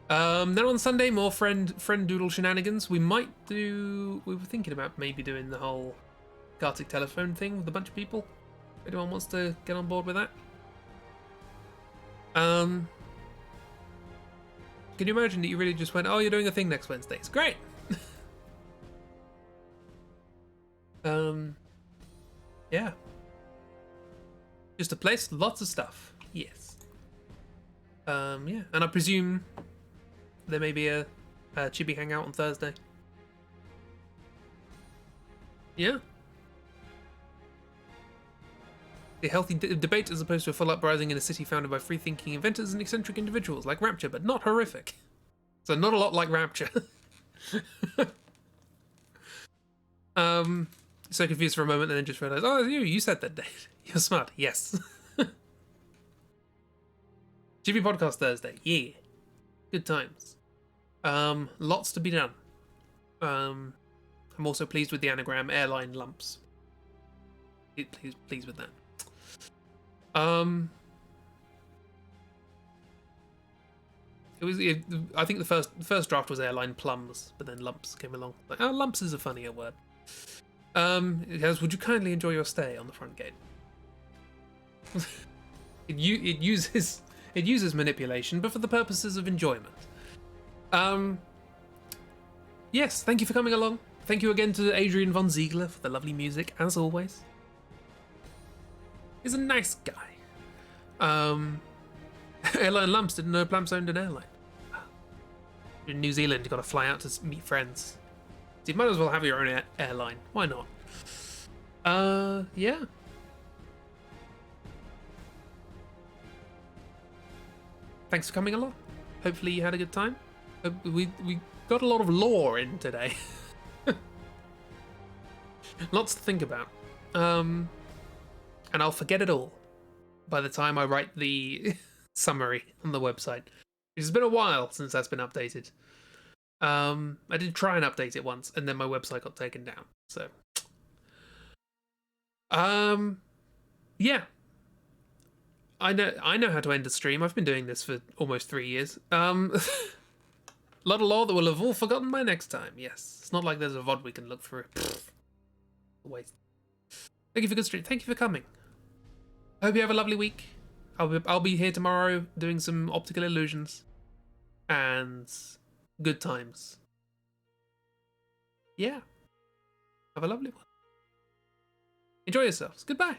Then on Sunday, more friend doodle shenanigans. We were thinking about maybe doing the whole Gartic telephone thing with a bunch of people. If anyone wants to get on board with that. Can you imagine that you really just went, oh, you're doing a thing next Wednesday? It's great. Yeah. Just a place with lots of stuff. Yes. Yeah, and I presume there may be a chibi hangout on Thursday. Yeah. A healthy debate as opposed to a full uprising in a city founded by free-thinking inventors and eccentric individuals like Rapture, but not horrific. So not a lot like Rapture. So confused for a moment and then just realized, oh, you said that, Dave. You're smart. Yes. GP Podcast Thursday. Yeah. Good times. Lots to be done. I'm also pleased with the anagram airline lumps. Pleased with that. I think the first draft was airline plums, but then lumps came along. Like, oh, lumps is a funnier word. It has, would you kindly enjoy your stay on the front gate? it uses manipulation, but for the purposes of enjoyment. Yes, thank you for coming along. Thank you again to Adrian von Ziegler for the lovely music, as always. He's a nice guy. Airline lumps didn't know Plamps owned an airline. In New Zealand, you got to fly out to meet friends. So you might as well have your own airline. Why not? Yeah. Thanks for coming along. Hopefully you had a good time. We got a lot of lore in today. Lots to think about. And I'll forget it all by the time I write the summary on the website. It's been a while since that's been updated. I did try and update it once, and then my website got taken down. So, yeah. I know how to end a stream. I've been doing this for almost 3 years. A lot of lore that we'll have all forgotten by next time. Yes, it's not like there's a VOD we can look through. Waste. Thank you for good stream. Thank you for coming. I hope you have a lovely week. I'll be here tomorrow doing some optical illusions and good times. Yeah. Have a lovely one. Enjoy yourselves. Goodbye.